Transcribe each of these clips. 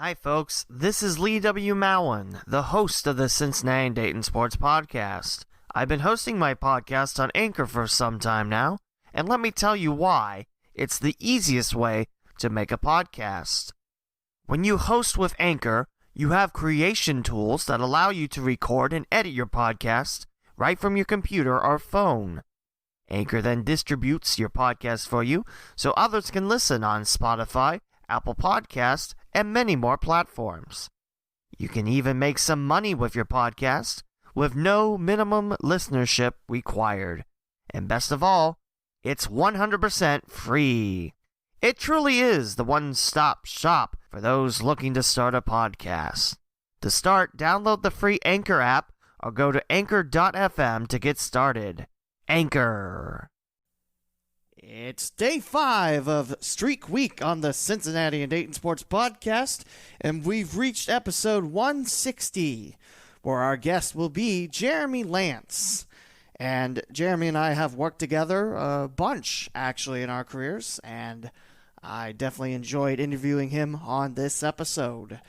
Hi, folks. This is Lee W. Mowen, the host of the Cincinnati and Dayton Sports Podcast. I've been hosting my podcast on Anchor for some time now, and let me tell you why it's the easiest way to make a podcast. When you host with Anchor, you have creation tools that allow you to record and edit your podcast right from your computer or phone. Anchor then distributes your podcast for you so others can listen on Spotify, Apple Podcasts, and many more platforms. You can even make some money with your podcast with no minimum listenership required. And best of all, it's 100% free. It truly is the one-stop shop for those looking to start a podcast. To start, download the free Anchor app or go to anchor.fm to get started. Anchor. It's day 5 of Streak Week on the Cincinnati and Dayton Sports Podcast, and we've reached episode 160, where our guest will be Jeremy Lance. And Jeremy and I have worked together a bunch, actually, in our careers, and I definitely enjoyed interviewing him on this episode.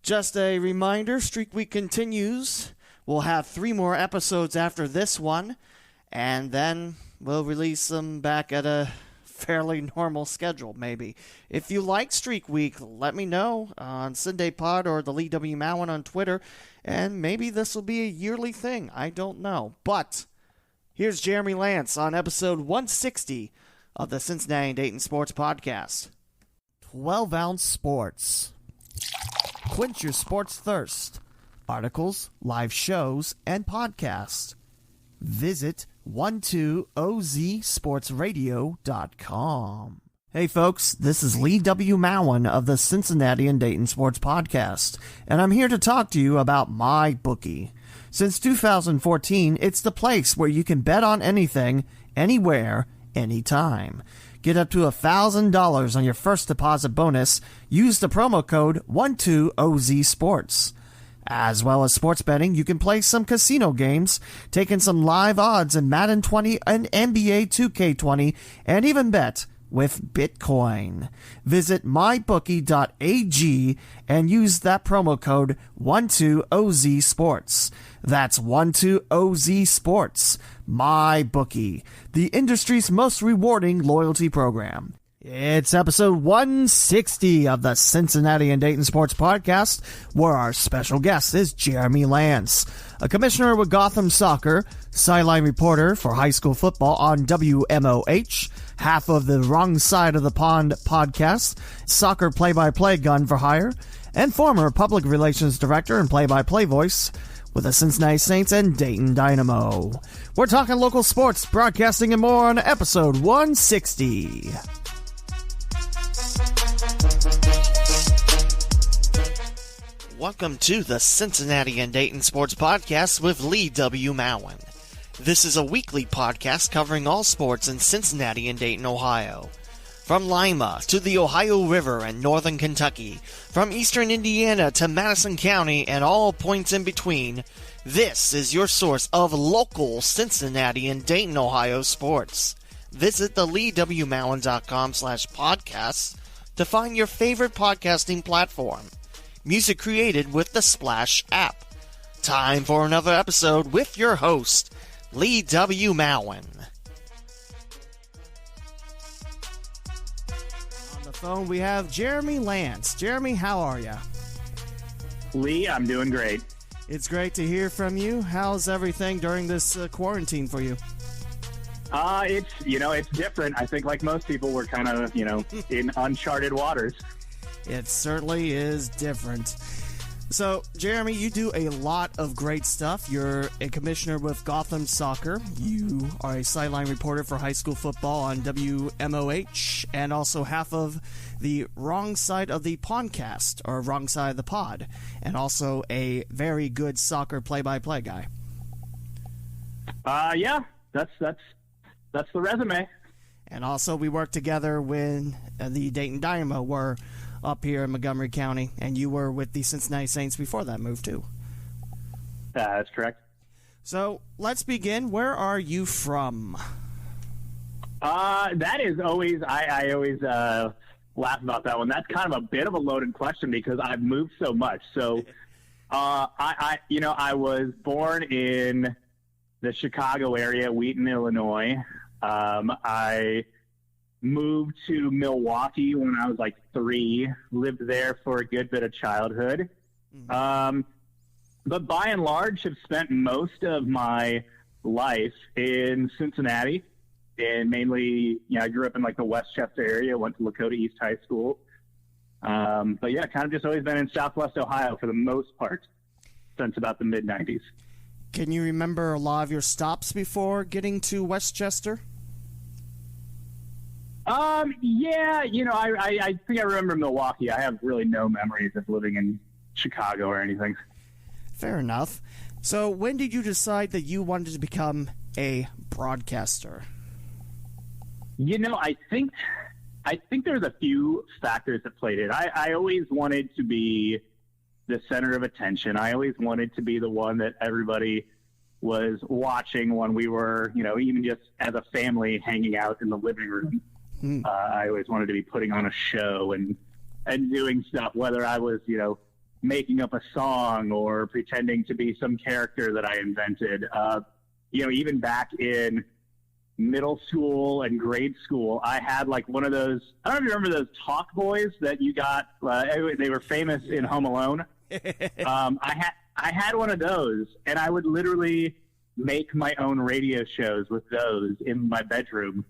Just a reminder, Streak Week continues. We'll have 3 more episodes after this one, and then we'll release them back at a fairly normal schedule, maybe. If you like Streak Week, let me know on Sunday Pod or the Lee W. Mowen on Twitter, and maybe this will be a yearly thing. I don't know. But here's Jeremy Lance on episode 160 of the Cincinnati and Dayton Sports Podcast. 12-ounce sports. Quench your sports thirst. Articles, live shows, and podcasts. Visit 12ozsportsradio.com. Hey folks, this is Lee W. Mowen of the Cincinnati and Dayton Sports Podcast, and I'm here to talk to you about MyBookie. Since 2014, it's the place where you can bet on anything, anywhere, anytime. Get up to $1,000 on your first deposit bonus. Use the promo code 12OZSports. As well as sports betting, you can play some casino games, take in some live odds in Madden 20 and NBA 2K20, and even bet with Bitcoin. Visit mybookie.ag and use that promo code 12OZSports. That's 12OZSports. MyBookie, the industry's most rewarding loyalty program. It's episode 160 of the Cincinnati and Dayton Sports Podcast, where our special guest is Jeremy Lance, a commissioner with Gotham Soccer, Sideline Reporter for high school football on WMOH, half of the Wrong Side of the Pond podcast, soccer play-by-play gun for hire, and former public relations director and play-by-play voice with the Cincinnati Saints and Dayton Dynamo. We're talking local sports, broadcasting, and more on episode 160. Welcome to the Cincinnati and Dayton Sports Podcast with Lee W. Mowen. This is a weekly podcast covering all sports in Cincinnati and Dayton, Ohio. From Lima to the Ohio River and northern Kentucky, from eastern Indiana to Madison County and all points in between, this is your source of local Cincinnati and Dayton, Ohio sports. Visit the leewmowen.com/podcasts to find your favorite podcasting platform. Music created with the Splash app. Time for another episode with your host, Lee W. Mowen. On the phone, we have Jeremy Lance. Jeremy, how are you? Lee, I'm doing great. It's great to hear from you. How's everything during this quarantine for you? It's different. I think like most people, we're kind of, in uncharted waters. It certainly is different. So, Jeremy, you do a lot of great stuff. You're a commissioner with Gotham Soccer. You are a sideline reporter for high school football on WMOH, and also half of the Wrong Side of the Podcast, or Wrong Side of the Pod, and also a very good soccer play-by-play guy. Yeah, that's the resume. And also, we work together when the Dayton Dynamo were up here in Montgomery County, and you were with the Cincinnati Saints before that move, too. That's correct. So, let's begin. Where are you from? That is always, I always laugh about that one. That's kind of a bit of a loaded question because I've moved so much. So, I was born in the Chicago area, Wheaton, Illinois. I moved to Milwaukee when I was like 3, lived there for a good bit of childhood. But by and large have spent most of my life in Cincinnati, and mainly, I grew up in like the Westchester area, went to Lakota East High School. But yeah, kind of just always been in Southwest Ohio for the most part since about the mid-90s. Can you remember a lot of your stops before getting to Westchester? Yeah, I think I remember Milwaukee. I have really no memories of living in Chicago or anything. Fair enough. So when did you decide that you wanted to become a broadcaster? I think there's a few factors that played it. I always wanted to be the center of attention. I always wanted to be the one that everybody was watching when we were, even just as a family hanging out in the living room. I always wanted to be putting on a show and doing stuff, whether I was, making up a song or pretending to be some character that I invented. Even back in middle school and grade school, I had like one of those, I don't know if you remember those talk boys that you got, they were famous in Home Alone. I had one of those, and I would literally make my own radio shows with those in my bedroom.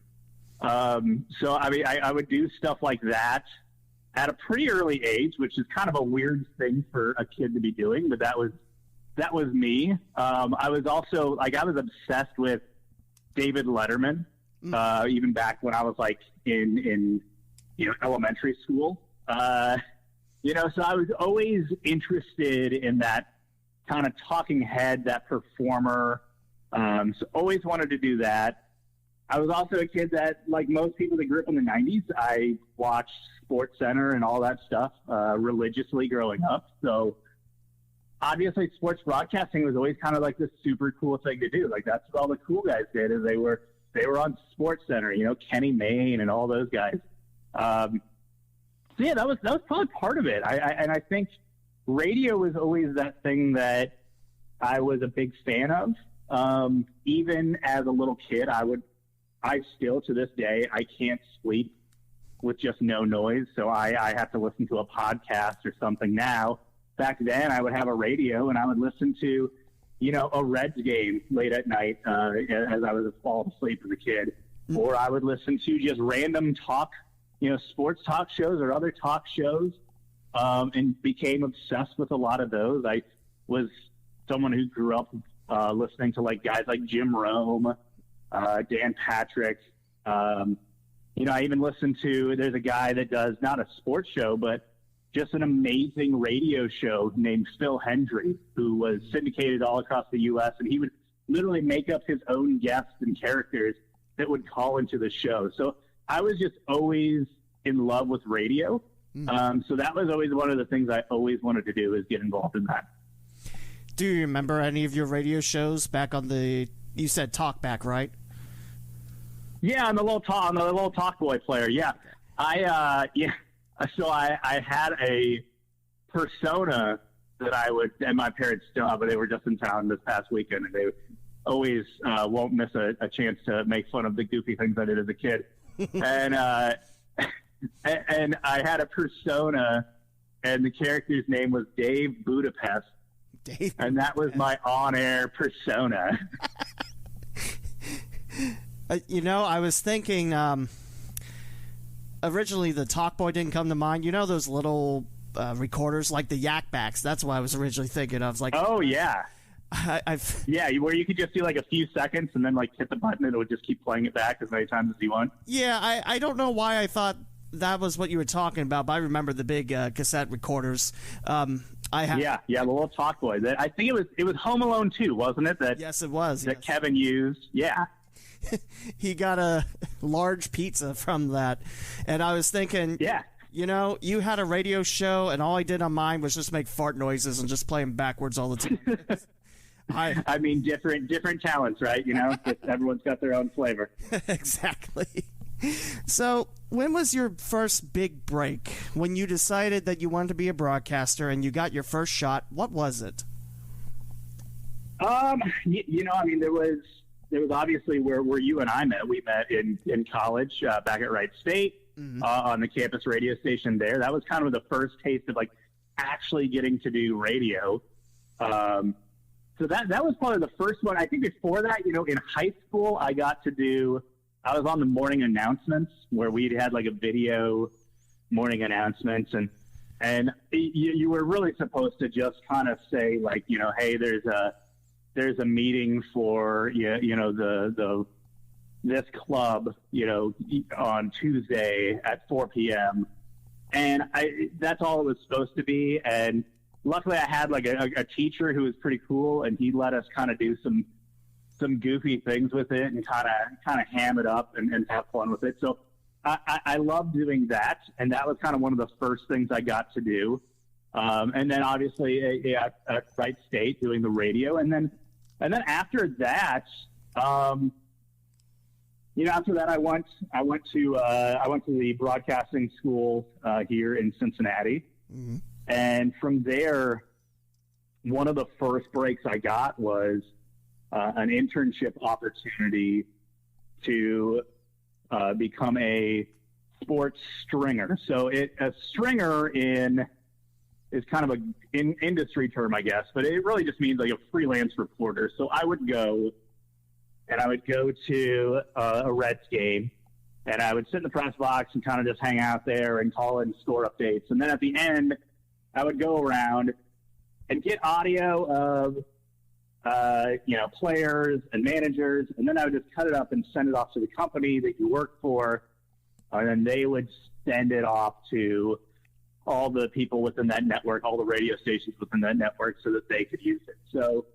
I would do stuff like that at a pretty early age, which is kind of a weird thing for a kid to be doing, but that was me. I was also I was obsessed with David Letterman, even back when I was like in elementary school. So I was always interested in that kind of talking head, that performer. So always wanted to do that. I was also a kid that, like most people that grew up in the 90s, I watched Sports Center and all that stuff religiously growing up. So obviously sports broadcasting was always kind of like this super cool thing to do. Like that's what all the cool guys did, is they were on Sports Center, Kenny Mayne and all those guys. So yeah, that was probably part of it. I think radio was always that thing that I was a big fan of. Even as a little kid, I still to this day, I can't sleep with just no noise. So I have to listen to a podcast or something now. Back then I would have a radio and I would listen to, a Reds game late at night, as I was falling asleep as a kid, or I would listen to just random talk, sports talk shows or other talk shows, and became obsessed with a lot of those. I was someone who grew up, listening to like guys like Jim Rome, Dan Patrick. I even listened to, there's a guy that does not a sports show, but just an amazing radio show named Phil Hendry, who was syndicated all across the U.S. And he would literally make up his own guests and characters that would call into the show. So I was just always in love with radio. So that was always one of the things I always wanted to do, is get involved in that. Do you remember any of your radio shows back on you said Talkback, right? Yeah, on the little talk boy player. Yeah. So I had a persona that I would, and my parents still have, but they were just in town this past weekend, and they always won't miss a chance to make fun of the goofy things I did as a kid. And I had a persona, and the character's name was Dave Budapest. And that was my on-air persona. I was thinking, originally the Talkboy didn't come to mind. Those little recorders like the Yak Backs? That's what I was originally thinking of. Like, oh, yeah. Yeah, where you could just do like a few seconds and then like hit the button and it would just keep playing it back as many times as you want. Yeah, I don't know why I thought that was what you were talking about, but I remember the big cassette recorders. Yeah, the little talk boy. I think it was Home Alone 2, wasn't it? Yes, it was. That Kevin used. Yeah. He got a large pizza from that, and I was thinking, yeah, you had a radio show, and all I did on mine was just make fart noises and just play them backwards all the time. I mean, different talents, right? Everyone's got their own flavor. Exactly. So, when was your first big break? When you decided that you wanted to be a broadcaster and you got your first shot, what was it? I mean, there was obviously where you and I met. We met in college back at Wright State on the campus radio station there. That was kind of the first taste of like actually getting to do radio. So that was probably the first one. I think before that, in high school, I was on the morning announcements where we had like a video morning announcements, and you were really supposed to just kind of say like, hey, there's a meeting for this club, on Tuesday at 4 p.m. And that's all it was supposed to be. And luckily I had like a teacher who was pretty cool, and he let us kind of do some goofy things with it and kind of ham it up and have fun with it. So I loved doing that. And that was kind of one of the first things I got to do. And then obviously at Wright State doing the radio. And then after that, after that I went to the broadcasting school here in Cincinnati. Mm-hmm. And from there, one of the first breaks I got was an internship opportunity to become a sports stringer. So a stringer is kind of an industry term, I guess, but it really just means like a freelance reporter. So I would go to a Reds game, and I would sit in the press box and kind of just hang out there and call in score updates. And then at the end, I would go around and get audio of players and managers, and then I would just cut it up and send it off to the company that you work for, and then they would send it off to all the people within that network, all the radio stations within that network, so that they could use it. So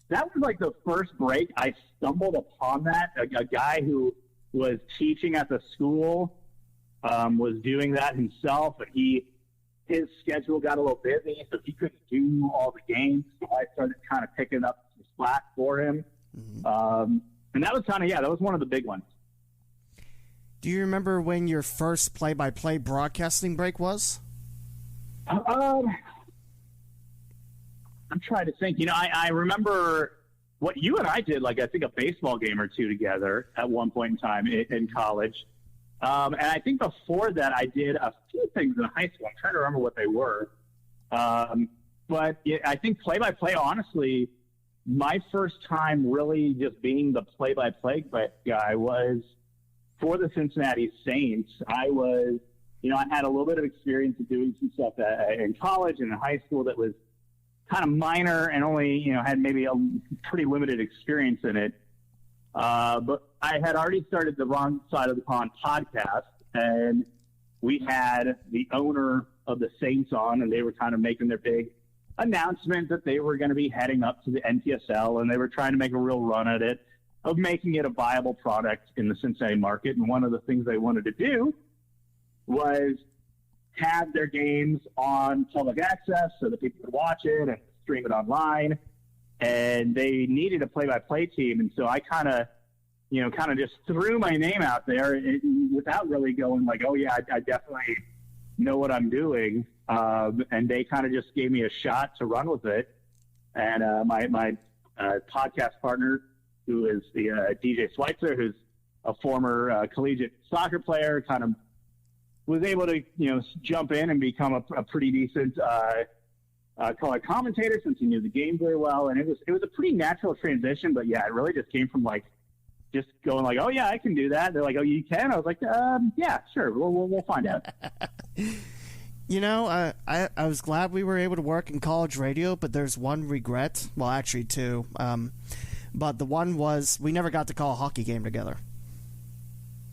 that was like the first break. I stumbled upon that. A guy who was teaching at the school was doing that himself, and his schedule got a little busy, so he couldn't do all the games. So I started kind of picking up some slack for him. Mm-hmm. And that was that was one of the big ones. Do you remember when your first play-by-play broadcasting break was? I'm trying to think. I remember what you and I did, like I think a baseball game or two together at one point in time in college. And I think before that, I did a few things in high school. I'm trying to remember what they were. But I think play-by-play, honestly, my first time really just being the play-by-play guy was for the Cincinnati Saints. I had a little bit of experience of doing some stuff in college and in high school that was kind of minor and only, had maybe a pretty limited experience in it. But I had already started the Wrong Side of the Pond podcast, and we had the owner of the Saints on, and they were kind of making their big announcement that they were going to be heading up to the NPSL, and they were trying to make a real run at it, of making it a viable product in the Cincinnati market. And one of the things they wanted to do was have their games on public access so that people could watch it and stream it online. And they needed a play-by-play team. And so I kind of just threw my name out there without really going like, oh yeah, I definitely know what I'm doing. And they kind of just gave me a shot to run with it. And my podcast partner, who is the DJ Schweitzer, who's a former collegiate soccer player, kind of was able to jump in and become a pretty decent color commentator, since he knew the game very well. And it was a pretty natural transition. But yeah, it really just came from like just going like, oh yeah, I can do that. They're like, oh, you can? I was like, yeah, sure. We'll find out. I was glad we were able to work in college radio, but there's one regret. Well, actually two. But the one was we never got to call a hockey game together.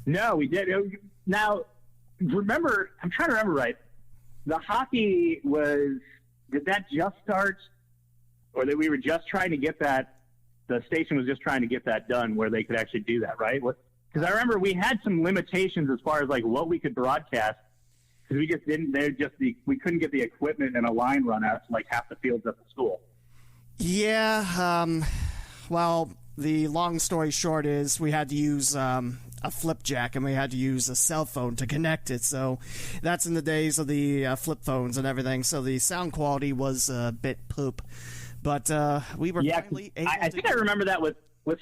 No, we did. Now, remember, I'm trying to remember right. The hockey did that just start, or that we were just trying to get that, the station was just trying to get that done where they could actually do that, right? Because I remember we had some limitations as far as like what we could broadcast, because we just didn't, we couldn't get the equipment and a line run out to like half the fields at the school. Yeah, well, the long story short is we had to use a flip jack and we had to use a cell phone to connect it. So that's in the days of the flip phones and everything. So the sound quality was a bit poop. But we were finally able I think I remember that with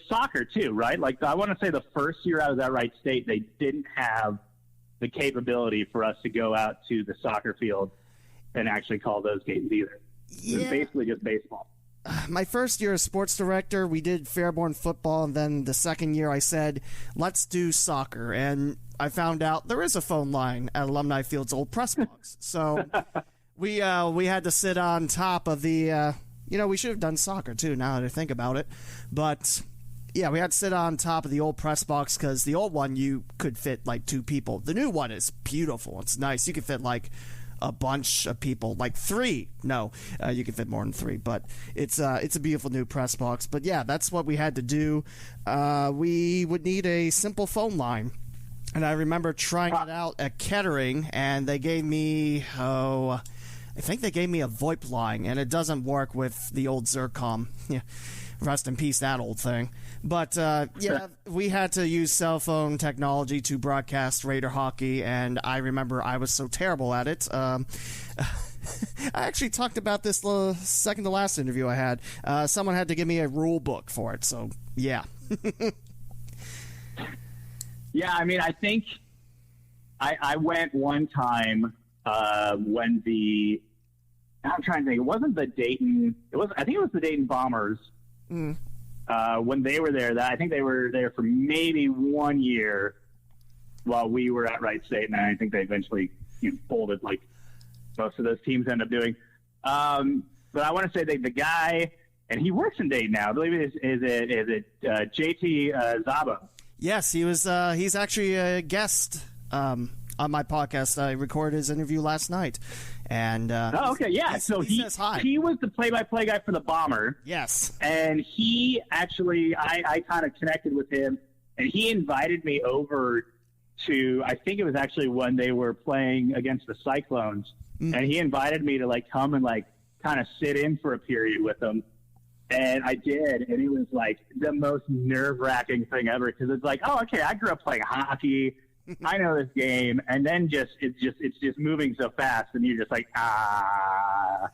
soccer too, right? Like I want to say the first year I was at Wright State, they didn't have the capability for us to go out to the soccer field and actually call those games either. It was basically just baseball. My first year as sports director, we did Fairborn football, and then the second year I said, let's do soccer. And I found out there is a phone line at Alumni Field's old press box. So we had to sit on top of the, we should have done soccer too, now that I think about it. But yeah, we had to sit on top of the old press box because the old one, you could fit like 2 people. The new one is beautiful. It's nice. You could fit like a bunch of people, like 3. No, you can fit more than 3, but it's a beautiful new press box. But yeah, that's what we had to do. We would need a simple phone line, and I remember trying it out at Kettering, and they gave me I think they gave me a VoIP line, and it doesn't work with the old Zircom. Yeah, rest in peace, that old thing. But, yeah, we had to use cell phone technology to broadcast Raider hockey, and I remember I was so terrible at it. I actually talked about this second to last interview I had. Someone had to give me a rule book for it, so, yeah. Yeah, I mean, I think I went one time when I'm trying to think, it wasn't the Dayton, I think it was the Dayton Bombers. Mm. When they were there, I think they were there for maybe 1 year while we were at Wright State, and I think they eventually folded like most of those teams end up doing. But I want to say the guy, and he works in Dayton now. I believe is it JT Zabo? Yes, he was. He's actually a guest on my podcast. I recorded his interview last night. And okay, yeah. So he says hi. He was the play-by-play guy for the Bomber. Yes. And he actually, I kind of connected with him, and he invited me over to, I think it was actually when they were playing against the Cyclones, and he invited me to like come and like kind of sit in for a period with them. And I did, and it was like the most nerve-wracking thing ever because it's like, oh, okay, I grew up playing hockey. I know this game, and then it's just moving so fast, and you're just like, ah.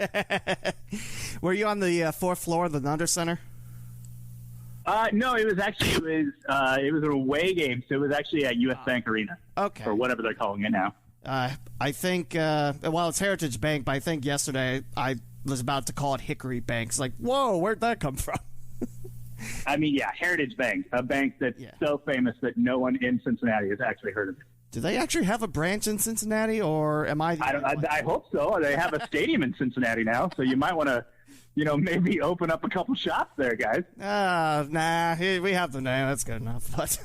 Were you on the 4th floor of the Thunder Center? No, it was an away game, so it was actually at U.S. Bank Arena, okay, or whatever they're calling it now. I think, it's Heritage Bank, but I think yesterday I was about to call it Hickory Bank. It's like, whoa, where'd that come from? I mean, yeah, Heritage Bank, a bank that's so famous that no one in Cincinnati has actually heard of it. Do they actually have a branch in Cincinnati, or am I? I hope so. They have a stadium in Cincinnati now, so you might want to, maybe open up a couple shops there, guys. Nah, we have the name. That's good enough. But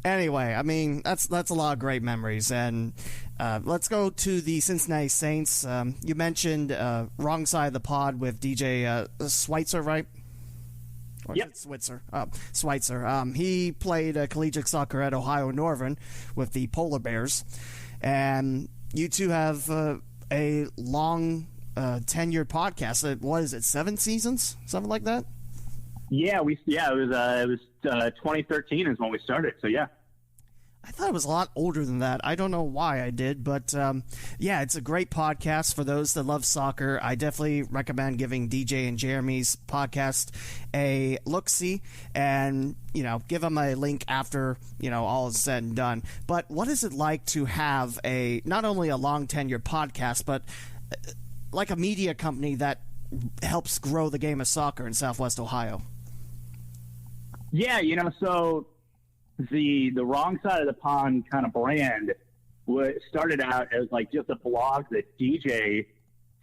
anyway, I mean, that's a lot of great memories, and let's go to the Cincinnati Saints. You mentioned wrong side of the pod with DJ Schweitzer, right? Yep. Schweitzer. He played collegiate soccer at Ohio Northern with the Polar Bears. And you two have a long tenured podcast. What is it, 7 seasons? Something like that? Yeah, it was 2013 is when we started, so yeah. I thought it was a lot older than that. I don't know why I did, but yeah, it's a great podcast for those that love soccer. I definitely recommend giving DJ and Jeremy's podcast a look-see and, give them a link after, all is said and done. But what is it like to have not only a long tenured podcast, but like a media company that helps grow the game of soccer in Southwest Ohio? Yeah, so the wrong side of the pond kind of brand started out as like just a blog that DJ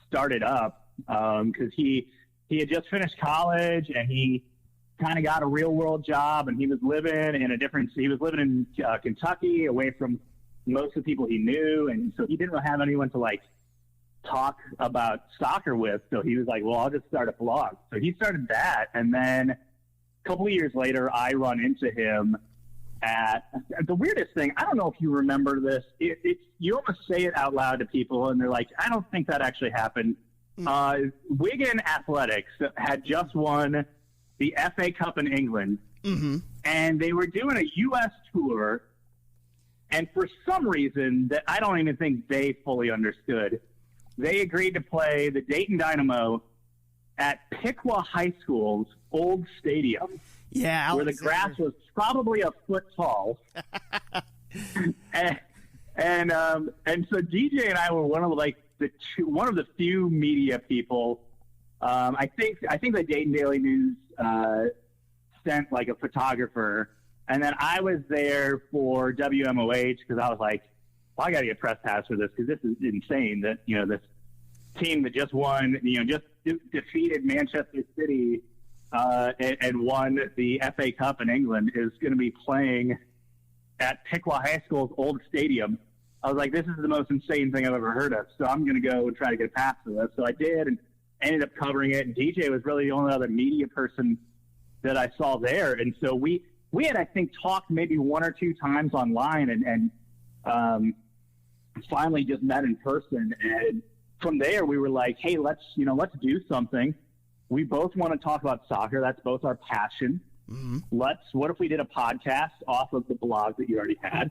started up because he had just finished college and he kind of got a real world job, and he was living in Kentucky away from most of the people he knew, and so he didn't really have anyone to like talk about soccer with. So he was like, well, I'll just start a blog. So he started that, and then a couple of years later, I run into him at the weirdest thing. I don't know if you remember this. You almost say it out loud to people, and they're like, I don't think that actually happened. Wigan Athletics had just won the FA Cup in England, Mm-hmm. and they were doing a U.S. tour, and for some reason that I don't even think they fully understood, they agreed to play the Dayton Dynamo at Piqua High School's old stadium, Yeah, where the grass was probably a foot tall. and so DJ and I were one of the few media people. I think the Dayton Daily News sent like a photographer, and then I was there for WMOH because I was like, well, I got to get press pass for this because this is insane that this team that just won, just defeated Manchester City and won the FA Cup in England is going to be playing at Piqua High School's old stadium. I was like, this is the most insane thing I've ever heard of, so I'm going to go and try to get a pass for this. So I did and ended up covering it, and DJ was really the only other media person that I saw there. And so we had, I think, talked maybe one or two times online and finally just met in person. And from there we were like, hey, let's do something. We both want to talk about soccer. That's both our passion. Mm-hmm. What if we did a podcast off of the blog that you already had?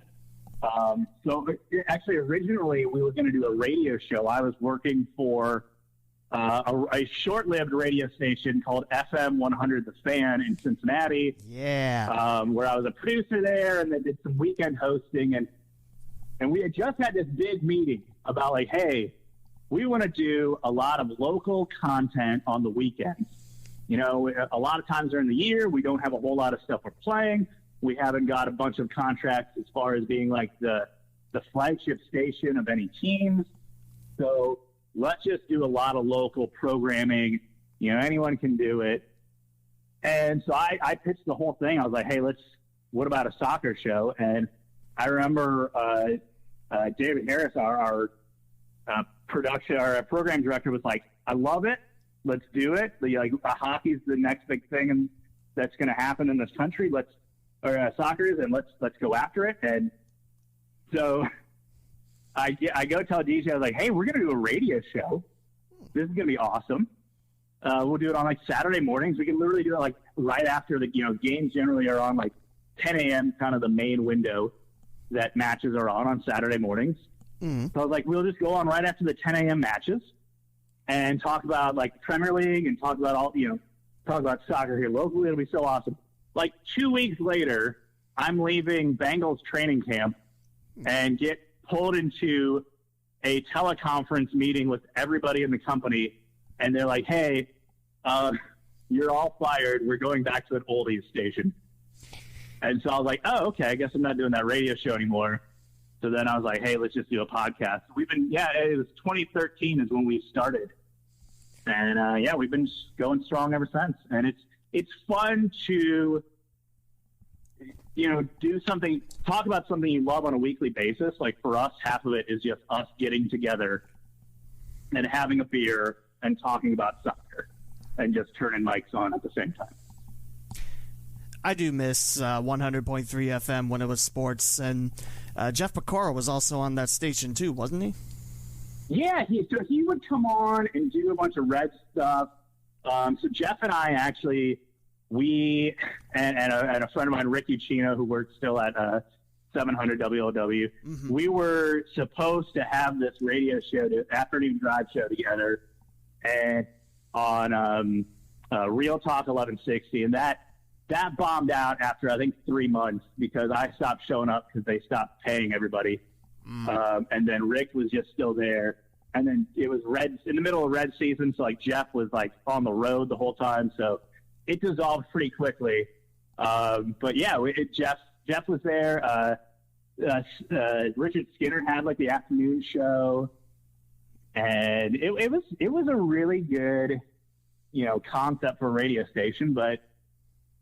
So actually originally we were going to do a radio show. I was working for a short-lived radio station called FM 100 The Fan in Cincinnati. Yeah. Where I was a producer there, and then did some weekend hosting, and we had just had this big meeting about like, hey, we want to do a lot of local content on the weekends. A lot of times during the year, we don't have a whole lot of stuff we're playing. We haven't got a bunch of contracts as far as being like the flagship station of any teams. So let's just do a lot of local programming. Anyone can do it. And so I pitched the whole thing. I was like, hey, what about a soccer show? And I remember David Harris, our program director, was like, I love it. Let's do it. Hockey's the next big thing and that's going to happen in this country. Soccer is, and let's go after it. And so I go tell DJ, I was like, hey, we're going to do a radio show. This is going to be awesome. We'll do it on like Saturday mornings. We can literally do it like right after the, games generally are on like 10 a.m., kind of the main window that matches are on Saturday mornings. Mm-hmm. So I was like, we'll just go on right after the 10 a.m. matches and talk about like the Premier League and talk about talk about soccer here locally. It'll be so awesome. Like 2 weeks later, I'm leaving Bengals training camp and get pulled into a teleconference meeting with everybody in the company. And they're like, hey, you're all fired. We're going back to an oldies station. And so I was like, oh, okay, I guess I'm not doing that radio show anymore. So then I was like, hey, let's just do a podcast. It was 2013 is when we started. And we've been going strong ever since. And it's fun to, do something, talk about something you love on a weekly basis. Like for us, half of it is just us getting together and having a beer and talking about soccer and just turning mics on at the same time. I do miss 100.3 FM when it was sports, and Jeff Pecora was also on that station too, wasn't he? Yeah, he would come on and do a bunch of Red stuff. So Jeff and I actually, and a friend of mine, Rick Uccino, who works still at 700 WLW, Mm-hmm. we were supposed to have this radio show, the afternoon drive show together, and on Real Talk 1160, and that bombed out after I think 3 months because I stopped showing up because they stopped paying everybody. And then Rick was just still there. And then it was in the middle of red season. So like Jeff was like on the road the whole time. So it dissolved pretty quickly. But yeah, Jeff was there. Richard Skinner had like the afternoon show, and it was a really good, concept for a radio station, but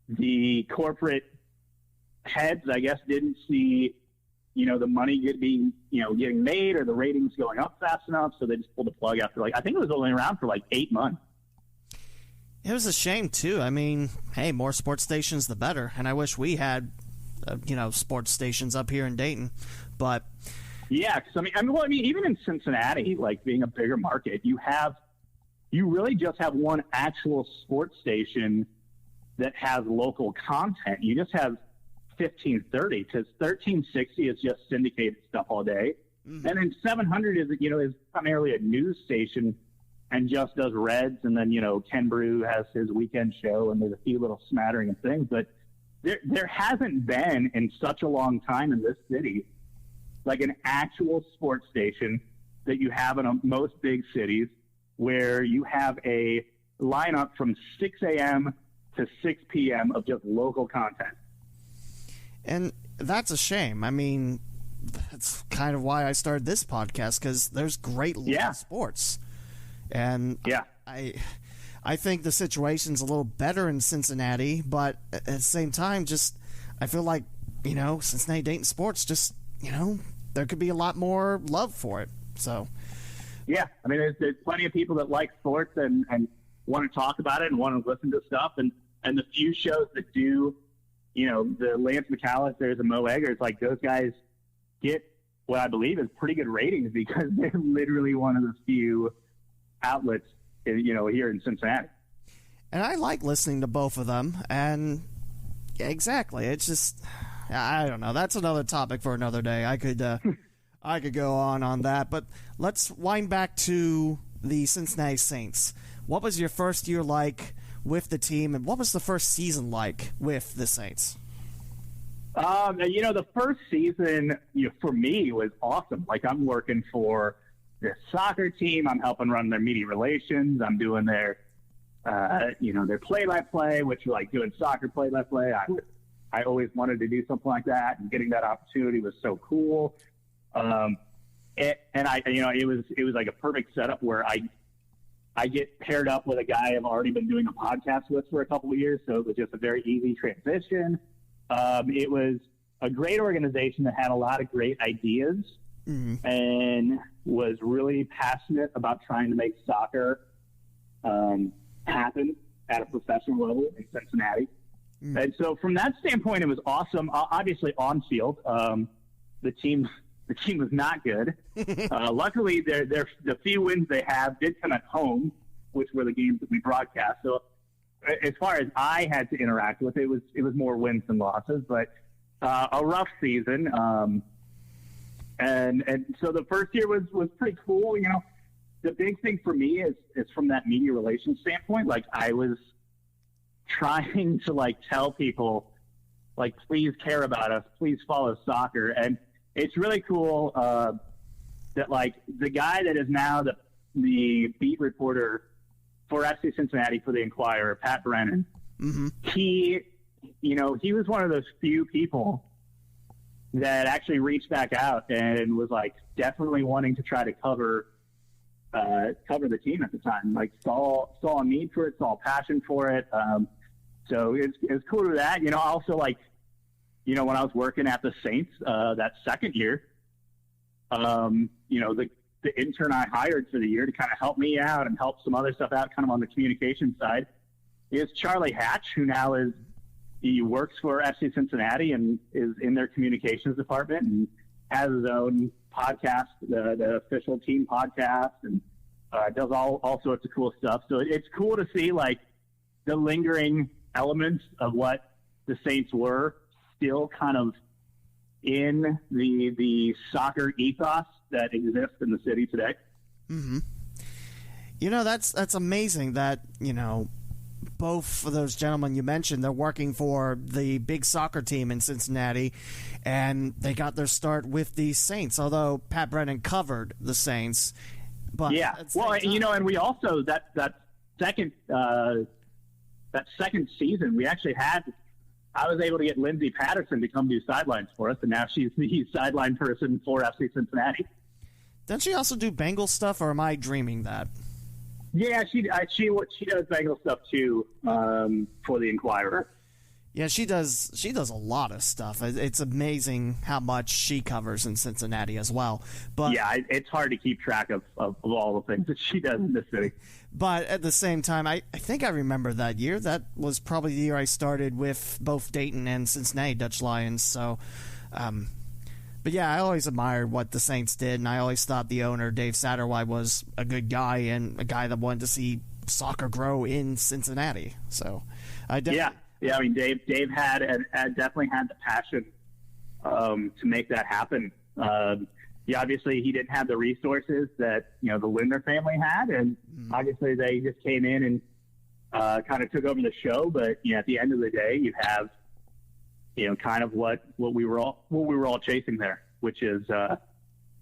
the corporate heads, I guess, didn't see, the money getting made or the ratings going up fast enough. So they just pulled the plug after I think it was only around for 8 months. It was a shame too. I mean, hey, more sports stations, the better. And I wish we had, sports stations up here in Dayton, but yeah, because even in Cincinnati, being a bigger market, you really just have one actual sports station that has local content. You just have 1530, because 1360 is just syndicated stuff all day. Mm-hmm. And then 700 is primarily a news station and just does Reds. And then, Ken Brew has his weekend show, and there's a few little smattering of things. But there hasn't been in such a long time in this city, like an actual sports station that you have in most big cities, where you have a lineup from 6 a.m. to 6 p.m. of just local content. And that's a shame. I mean, that's kind of why I started this podcast, because there's great local sports. And I think the situation's a little better in Cincinnati, but at the same time, I feel like, Cincinnati Dayton sports, there could be a lot more love for it. So, yeah, I mean, there's plenty of people that like sports and want to talk about it and want to listen to stuff. And the few shows that do, the Lance McAllisters and Mo Eggers, like, those guys get what I believe is pretty good ratings, because they're literally one of the few outlets, here in Cincinnati. And I like listening to both of them. And exactly, it's just, I don't know. That's another topic for another day. I could go on that. But let's wind back to the Cincinnati Saints. What was your first year like with the team, and what was the first season like with the Saints? The first season, for me, was awesome. Like, I'm working for their soccer team. I'm helping run their media relations. I'm doing their play-by-play, which, like, doing soccer play-by-play. I always wanted to do something like that, and getting that opportunity was so cool. It was like a perfect setup where I get paired up with a guy I've already been doing a podcast with for a couple of years, so it was just a very easy transition. It was a great organization that had a lot of great ideas, mm-hmm. and was really passionate about trying to make soccer happen at a professional level in Cincinnati. Mm-hmm. And so from that standpoint, it was awesome. Obviously on field, the team was not good. Luckily, the few wins they have did come at home, which were the games that we broadcast. So as far as I had to interact with, it was more wins than losses, but a rough season. And so the first year was pretty cool. The big thing for me is from that media relations standpoint. Like, I was trying to, like, tell people, like, please care about us, please follow soccer. And it's really cool that, like, the guy that is now the beat reporter for FC Cincinnati for the Inquirer, Pat Brennan, mm-hmm. he was one of those few people that actually reached back out and was, like, definitely wanting to try to cover the team at the time. Like, saw a need for it, saw a passion for it. So it's cool to that. Also, like, when I was working at the Saints that second year, the intern I hired for the year to kind of help me out and help some other stuff out kind of on the communication side is Charlie Hatch, who now he works for FC Cincinnati and is in their communications department and has his own podcast, the official team podcast, and does all sorts of cool stuff. So it's cool to see, like, the lingering elements of what the Saints were still kind of in the soccer ethos that exists in the city today. Mm-hmm. That's amazing that, both of those gentlemen you mentioned, they're working for the big soccer team in Cincinnati, and they got their start with the Saints, although Pat Brennan covered the Saints. But yeah, well, and we also, that second season, we actually I was able to get Lindsay Patterson to come do sidelines for us, and now she's the sideline person for FC Cincinnati. Doesn't she also do Bengal stuff, or am I dreaming that? Yeah, she does Bengal stuff too, for the Inquirer. Yeah, she does a lot of stuff. It's amazing how much she covers in Cincinnati as well. But yeah, it's hard to keep track of all the things that she does in this city. But at the same time, I think I remember that year. That was probably the year I started with both Dayton and Cincinnati Dutch Lions. So, but yeah, I always admired what the Saints did, and I always thought the owner, Dave Satterwhite, was a good guy and a guy that wanted to see soccer grow in Cincinnati. So, I definitely... Yeah, I mean, Dave definitely had the passion to make that happen. Obviously, he didn't have the resources that the Lindner family had, and obviously they just came in and kind of took over the show. But at the end of the day, you have kind of what we were all chasing there, which is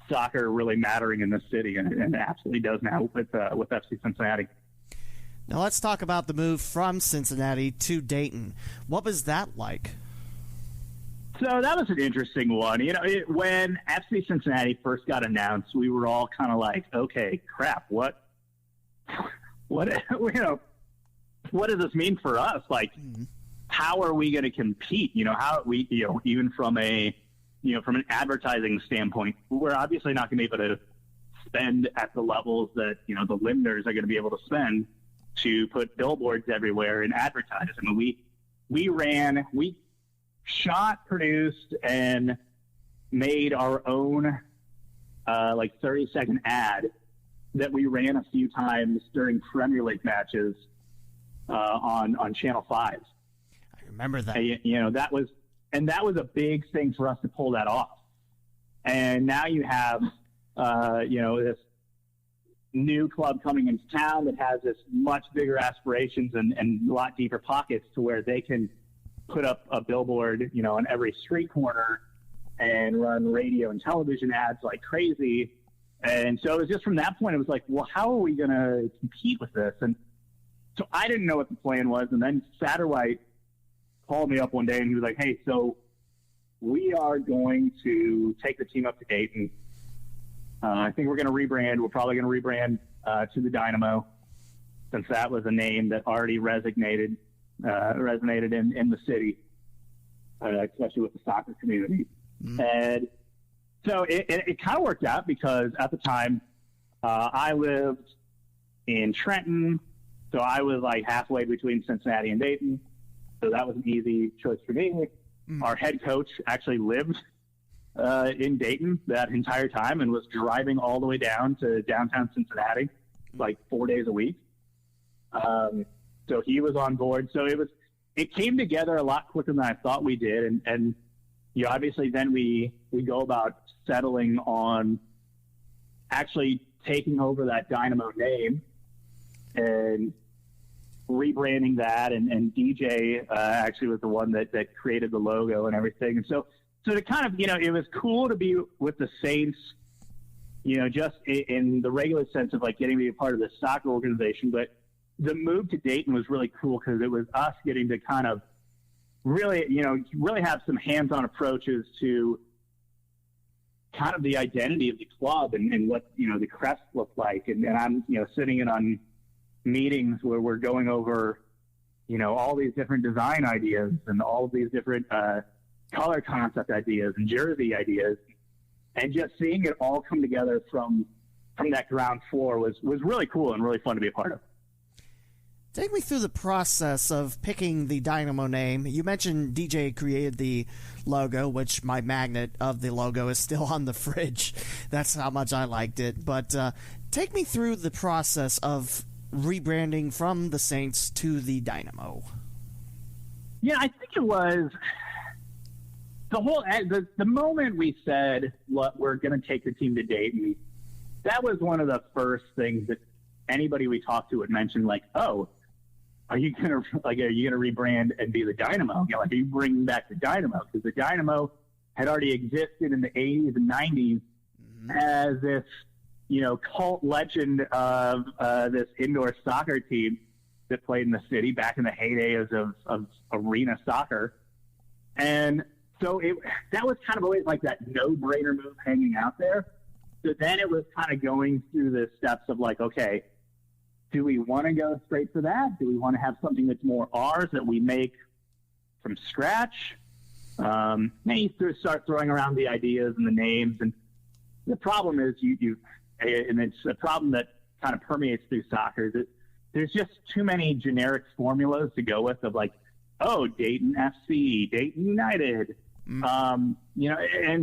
soccer really mattering in this city, and it absolutely does now with FC Cincinnati. Now let's talk about the move from Cincinnati to Dayton. What was that like? So that was an interesting one. When FC Cincinnati first got announced, we were all kind of like, okay, crap, what does this mean for us? Like, how are we going to compete? How are we, even from from an advertising standpoint, we're obviously not going to be able to spend at the levels that, the Lindners are going to be able to spend to put billboards everywhere and advertise. I mean, we shot, produced, and made our own 30-second ad that we ran a few times during Premier League matches on Channel 5. I remember that. That was a big thing for us to pull that off. And now you have this new club coming into town that has this much bigger aspirations and a lot deeper pockets to where they can put up a billboard, on every street corner and run radio and television ads like crazy. And so it was just from that point, it was like, well, how are we going to compete with this? And so I didn't know what the plan was. And then Satterwhite called me up one day and he was like, hey, so we are going to take the team up to Dayton. I think we're going to rebrand. We're probably going to rebrand to the Dynamo, since that was a name that already resonated in the city, especially with the soccer community. And so it kind of worked out because at the time I lived in Trenton, so I was like halfway between Cincinnati and Dayton. So that was an easy choice for me. Our head coach actually lived in Dayton that entire time and was driving all the way down to downtown Cincinnati like 4 days a week. So he was on board. So it came together a lot quicker than I thought we did. And obviously then we go about settling on actually taking over that Dynamo name and rebranding that. And DJ actually was the one that created the logo and everything. And so to kind of, it was cool to be with the Saints, just in the regular sense of like getting to be a part of the soccer organization. But the move to Dayton was really cool because it was us getting to kind of really have some hands-on approaches to kind of the identity of the club and what, the crest looked like. And I'm, sitting in on meetings where we're going over, all these different design ideas and all of these different color concept ideas and jersey ideas, and just seeing it all come together from that ground floor was really cool and really fun to be a part of. Take me through the process of picking the Dynamo name. You mentioned DJ created the logo, which my magnet of the logo is still on the fridge. That's how much I liked it. But take me through the process of rebranding from the Saints to the Dynamo. Yeah, I think it was the moment we said, look, we're going to take the team to Dayton. That was one of the first things that anybody we talked to would mention, like, oh, are you gonna rebrand and be the Dynamo? Are you bringing back the Dynamo? Because the Dynamo had already existed in the 80s and 90s as this, cult legend of this indoor soccer team that played in the city back in the heydays of arena soccer. And so that was kind of always like that no-brainer move hanging out there. So then it was kind of going through the steps of like, okay, do we want to go straight for that? Do we want to have something that's more ours that we make from scratch? Then you start throwing around the ideas and the names. And the problem is and it's a problem that kind of permeates through soccer, that there's just too many generic formulas to go with of like, oh, Dayton FC, Dayton United. And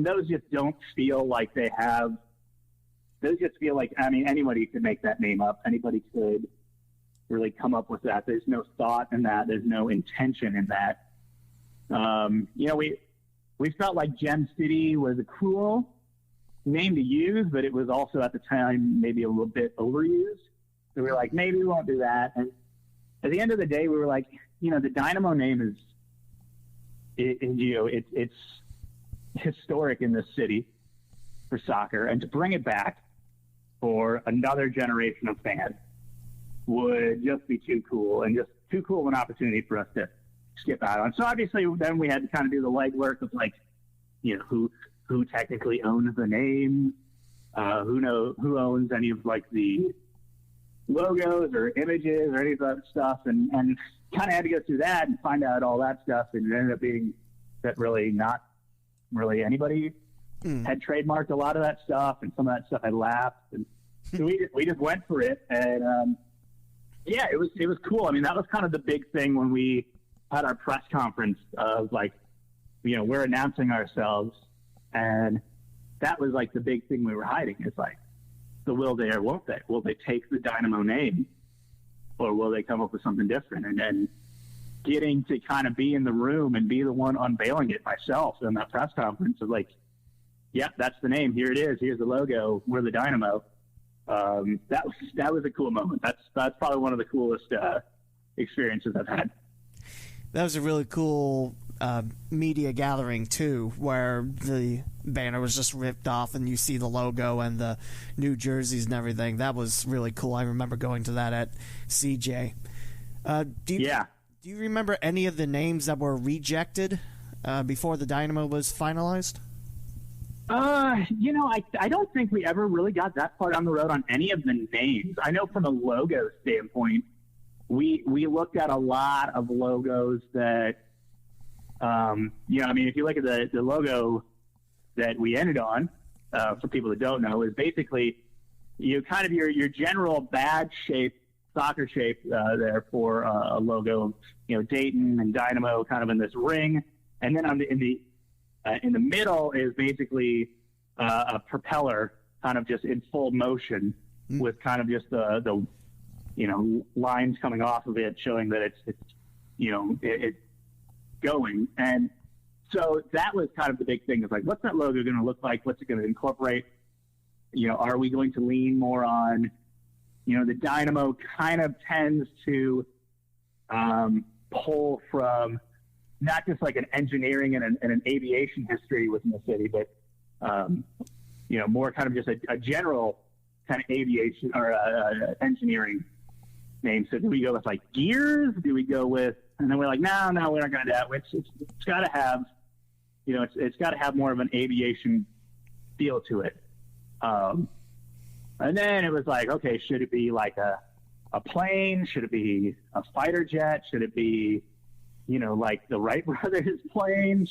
those just don't feel like they have. Those just feel like, I mean, anybody could make that name up. Anybody could, really come up with that. There's no thought in that. There's no intention in that. We felt like Gem City was a cool name to use, but it was also at the time maybe a little bit overused. So we were like, maybe we won't do that. And at the end of the day, we were like, the Dynamo name it's historic in this city for soccer, and to bring it back for another generation of fans would just be too cool, and just too cool of an opportunity for us to skip out on. So obviously then we had to kind of do the legwork of like, who technically owns the name, who owns any of like the logos or images or any of that stuff, and kind of had to go through that and find out all that stuff, and it ended up being that really not really anybody had trademarked a lot of that stuff, and some of that stuff had lapsed, and so we just went for it, and it was cool. I mean, that was kind of the big thing when we had our press conference of like, we're announcing ourselves, and that was like the big thing we were hiding. It's like, so will they or won't they? Will they take the Dynamo name, or will they come up with something different? And then getting to kind of be in the room and be the one unveiling it myself in that press conference of like, yep, that's the name. Here it is. Here's the logo. We're the Dynamo. That was a cool moment. That's probably one of the coolest experiences I've had. That was a really cool media gathering too, where the banner was just ripped off and you see the logo and the new jerseys and everything. That was really cool. I remember going to that at CJ. Do you remember any of the names that were rejected before the Dynamo was finalized? I don't think we ever really got that far down the road on any of the names. I know from a logo standpoint, we looked at a lot of logos that, if you look at the logo that we ended on, for people that don't know, is basically kind of your general badge shape, soccer shape there for a logo of, Dayton and Dynamo kind of in this ring. And then in the middle is basically a propeller kind of just in full motion with kind of just the lines coming off of it showing that it's going. And so that was kind of the big thing. It's like, what's that logo going to look like? What's it going to incorporate? Are we going to lean more on, the Dynamo kind of tends to pull from not just like an engineering and an aviation history within the city, but, more kind of just a general kind of aviation or engineering name. So do we go with like gears? Do we go with, and then we're like, no, we're not going to do that. It's got to have, it's got to have more of an aviation feel to it. And then it was like, okay, should it be like a plane? Should it be a fighter jet? Should it be, like the Wright brothers plane?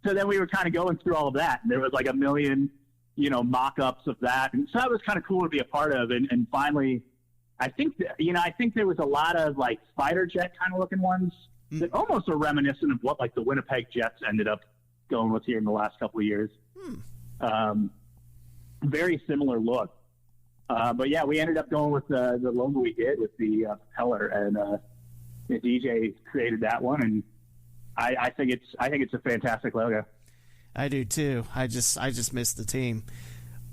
So then we were kind of going through all of that. And there was like a million, mock-ups of that. And so that was kind of cool to be a part of. And finally, I think there was a lot of like fighter jet kind of looking ones that almost are reminiscent of what like the Winnipeg Jets ended up going with here in the last couple of years. Very similar look. But yeah, we ended up going with the logo we did with the propeller, and the DJ created that one, and I think it's a fantastic logo. I do too. I just miss the team,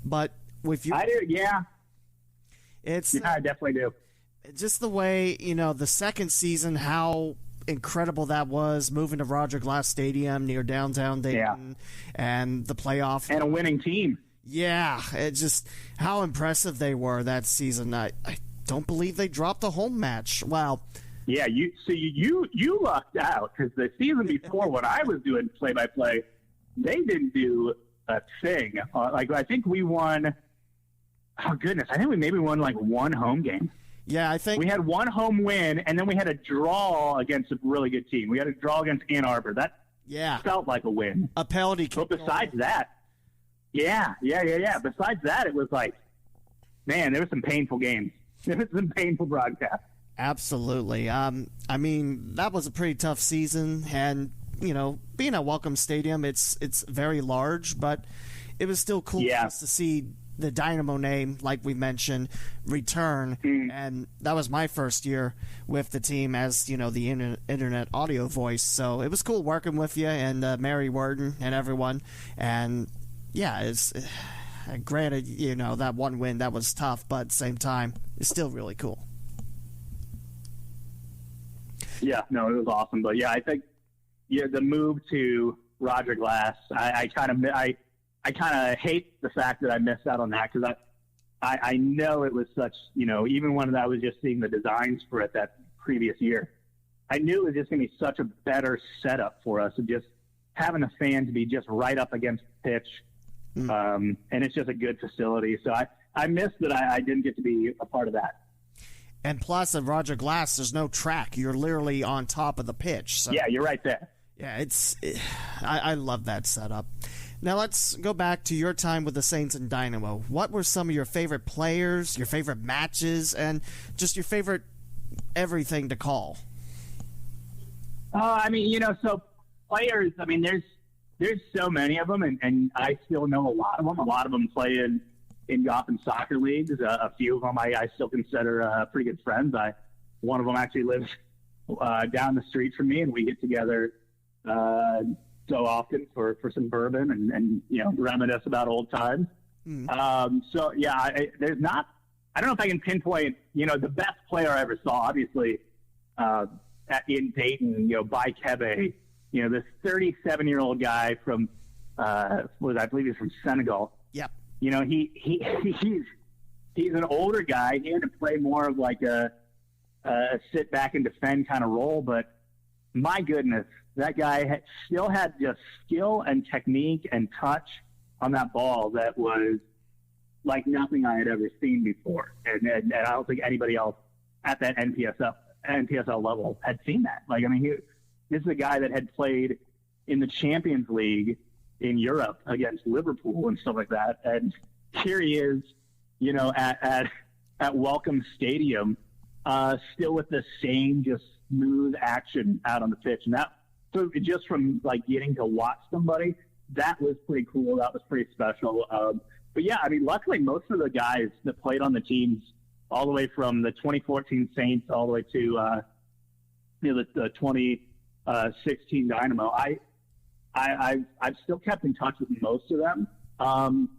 but with you, I do. Yeah, I definitely do. Just the way the second season, how incredible that was, moving to Roger Glass Stadium near downtown Dayton, and the playoff and a winning team. Yeah, it just how impressive they were that season. I don't believe they dropped a home match. Wow. Yeah, you lucked out because the season before when I was doing play-by-play, they didn't do a thing. I think we won. Oh goodness, I think we maybe won like one home game. Yeah, I think we had one home win, and then we had a draw against a really good team. We had a draw against Ann Arbor. That felt like a win. A penalty kick. But besides that. Yeah. Besides that, it was like, man, there were some painful games. There was some painful broadcasts. Absolutely. I mean, that was a pretty tough season, and being at Welcome Stadium, it's very large, but it was still cool to see the Dynamo name, like we mentioned, return. And that was my first year with the team as, the internet audio voice. So it was cool working with you and Mary Worden and everyone. And yeah, it's granted, that one win, that was tough, but at the same time, it's still really cool. Yeah, no, it was awesome. But yeah, I think the move to Roger Glass, I kind of hate the fact that I missed out on that, because I know it was such, even when I was just seeing the designs for it that previous year, I knew it was just going to be such a better setup for us, of just having the fans be just right up against the pitch. And it's just a good facility. So I missed that I didn't get to be a part of that. And plus, at Roger Glass, there's no track. You're literally on top of the pitch. So. Yeah, you're right there. Yeah, I love that setup. Now let's go back to your time with the Saints and Dynamo. What were some of your favorite players, your favorite matches, and just your favorite everything to call? So players, there's so many of them, and I still know a lot of them. A lot of them play in Gotham Soccer leagues. A few of them I still consider pretty good friends. One of them actually lives down the street from me, and we get together so often for some bourbon and reminisce about old times. So yeah, there's not. I don't know if I can pinpoint the best player I ever saw. Obviously, in Dayton, by Kebe, this 37-year-old guy from I believe he's from Senegal. Yep. He's an older guy. He had to play more of like a sit back and defend kind of role, but my goodness, that guy still had just skill and technique and touch on that ball that was like nothing I had ever seen before. And I don't think anybody else at that NPSL level had seen that. This is a guy that had played in the Champions League in Europe against Liverpool and stuff like that. And here he is, at Welcome Stadium, still with the same just smooth action out on the pitch. And so just from getting to watch somebody, that was pretty cool. That was pretty special. But yeah, luckily most of the guys that played on the teams, all the way from the 2014 Saints all the way to the 2016 Dynamo, I've still kept in touch with most of them.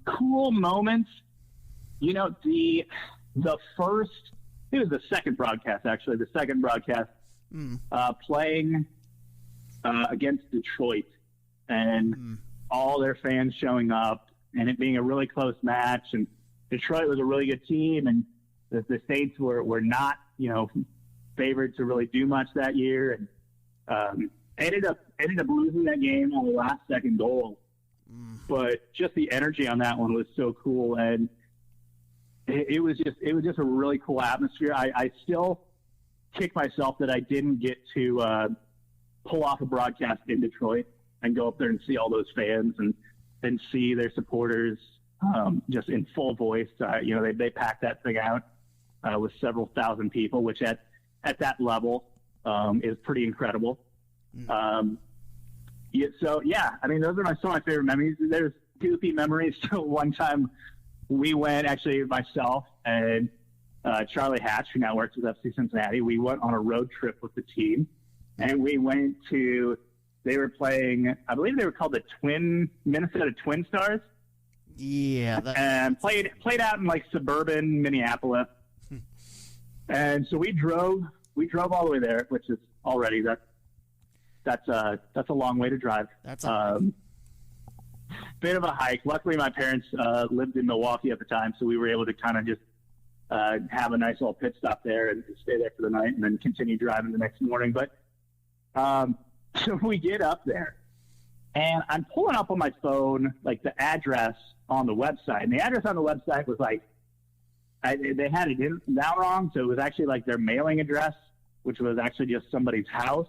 Cool moments, the first, it was the second broadcast actually, playing against Detroit and all their fans showing up and it being a really close match, and Detroit was a really good team, and the Saints were not, favored to really do much that year, and ended up losing that game on the last second goal. But just the energy on that one was so cool, and it was just a really cool atmosphere. I still kick myself that I didn't get to pull off a broadcast in Detroit and go up there and see all those fans and see their supporters just in full voice. They packed that thing out with several thousand people, which at that level is pretty incredible. Those are some of my favorite memories. There's goofy memories. So one time we went, actually myself and Charlie Hatch, who now works with FC Cincinnati, we went on a road trip with the team, and we went to, they were playing, I believe they were called the Minnesota Twin Stars. Yeah. And played out in suburban Minneapolis. And so we drove all the way there, which is already, that's a long way to drive. That's a bit of a hike. Luckily, my parents lived in Milwaukee at the time, so we were able to kind of just have a nice little pit stop there and stay there for the night and then continue driving the next morning. But so we get up there, and I'm pulling up on my phone the address on the website, and the address on the website was they had it in that wrong, so it was actually their mailing address, which was actually just somebody's house.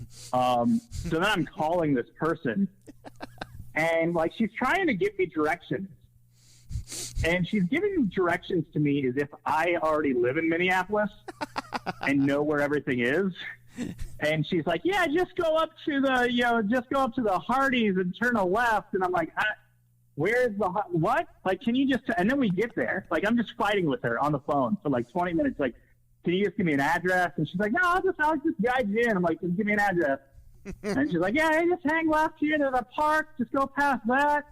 So then I'm calling this person, and she's trying to give me directions, and she's giving directions to me as if I already live in Minneapolis and know where everything is. And she's like, "Yeah, just go up to the Hardee's and turn a left." And I'm like, where's the what? Like, can you just? And then we get there. Like, I'm just fighting with her on the phone for like 20 minutes. Like, can you just give me an address? And she's like, no, I'll just guide you in. I'm like, just give me an address. And she's like, yeah, just hang left here. There's a park. Just go past that.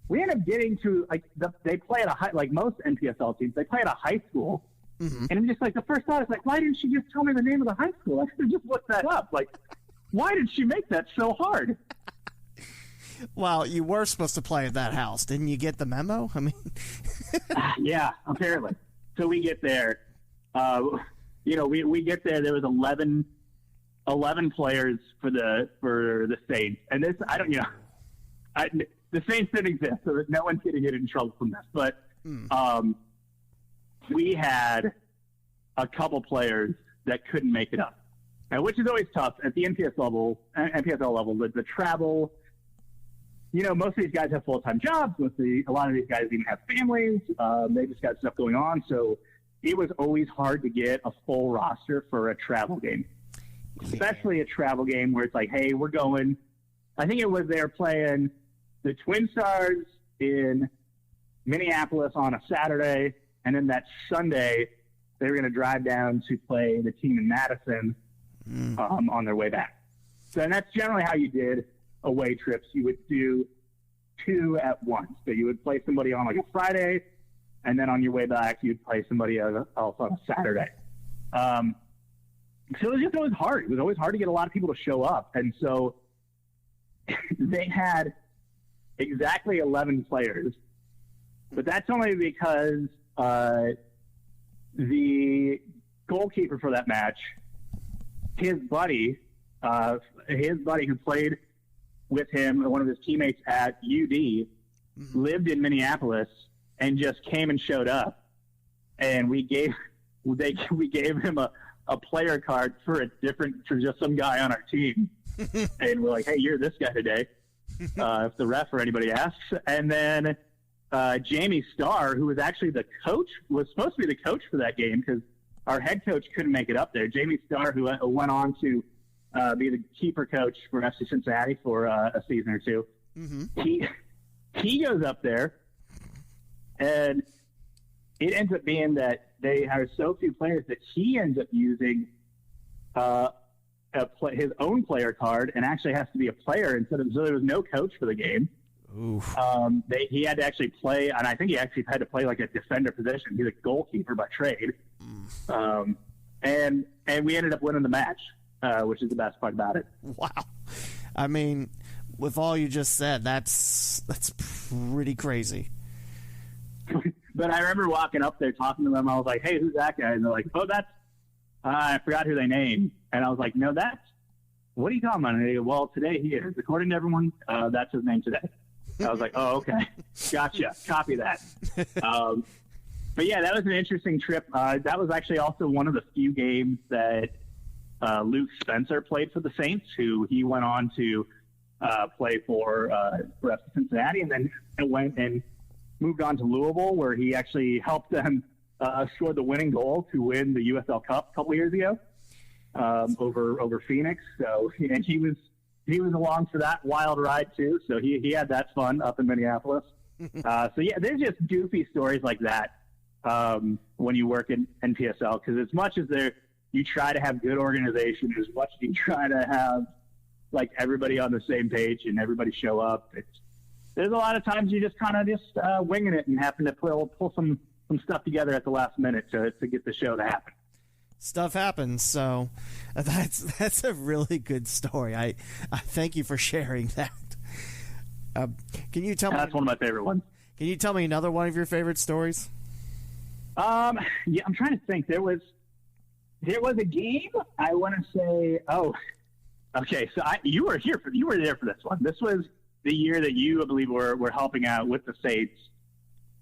We end up getting to like they play at a high, like most NPSL teams, they play at a high school. Mm-hmm. And I'm just like, the first thought is like, why didn't she just tell me the name of the high school? I could have just looked that up. Like, why did she make that so hard? Well, you were supposed to play at that house. Didn't you get the memo? I mean, yeah, apparently. So we get there. We get there. There was 11 players for the Saints, and this the Saints didn't exist, so no one's going to get in trouble from this. But we had a couple players that couldn't make it up, which is always tough at the NPSL level. The travel. Most of these guys have full-time jobs. A lot of these guys even have families. They just got stuff going on. So it was always hard to get a full roster for a travel game, especially a travel game where it's like, hey, we're going. I think it was they're playing the Twin Stars in Minneapolis on a Saturday, and then that Sunday they were going to drive down to play the team in Madison on their way back. So and that's generally how you did away trips. You would do 2 at once. So you would play somebody on like a Friday, and then on your way back, you'd play somebody else on a Saturday. So it was just always hard. It was always hard to get a lot of people to show up. And so they had exactly 11 players, but that's only because the goalkeeper for that match, his buddy who played with him, one of his teammates at UD, lived in Minneapolis and just came and showed up. And we gave him a player card for just some guy on our team. And we're like, hey, you're this guy today, if the ref or anybody asks. And then Jamie Starr, who was actually the coach, was supposed to be the coach for that game because our head coach couldn't make it up there. Jamie Starr, who went on to be the keeper coach for FC Cincinnati for a season or two. Mm-hmm. He goes up there, and it ends up being that they have so few players that he ends up using his own player card and actually has to be a player instead of. So there was no coach for the game. Oof. He had to actually play, and I think he actually had to play like a defender position. He's a goalkeeper by trade. And we ended up winning the match. Which is the best part about it. Wow. I mean, with all you just said, that's pretty crazy. But I remember walking up there talking to them. I was like, hey, who's that guy? And they're like, oh, that's, I forgot who they named. And I was like, no, what are you talking about? And they go, well, today he is. According to everyone, that's his name today. I was like, oh, okay. Gotcha. Copy that. But yeah, that was an interesting trip. That was actually also one of the few games that Luke Spencer played for the Saints, who he went on to play for FC Cincinnati, and then went and moved on to Louisville, where he actually helped them score the winning goal to win the USL Cup a couple years ago over Phoenix. So and he was along for that wild ride too. So he had that fun up in Minneapolis. So yeah, there's just goofy stories like that when you work in NPSL, because as much as you try to have good organization, as much as you try to have like everybody on the same page and everybody show up, there's a lot of times you just kind of winging it and happen to pull some stuff together at the last minute to get the show to happen. Stuff happens, so that's a really good story. I thank you for sharing that. Can you tell me? That's one of my favorite ones. Can you tell me another one of your favorite stories? Yeah, I'm trying to think. There was a game. I want to say. Oh, okay. So you were there for this one. This was the year that you, I believe, were helping out with the Saints.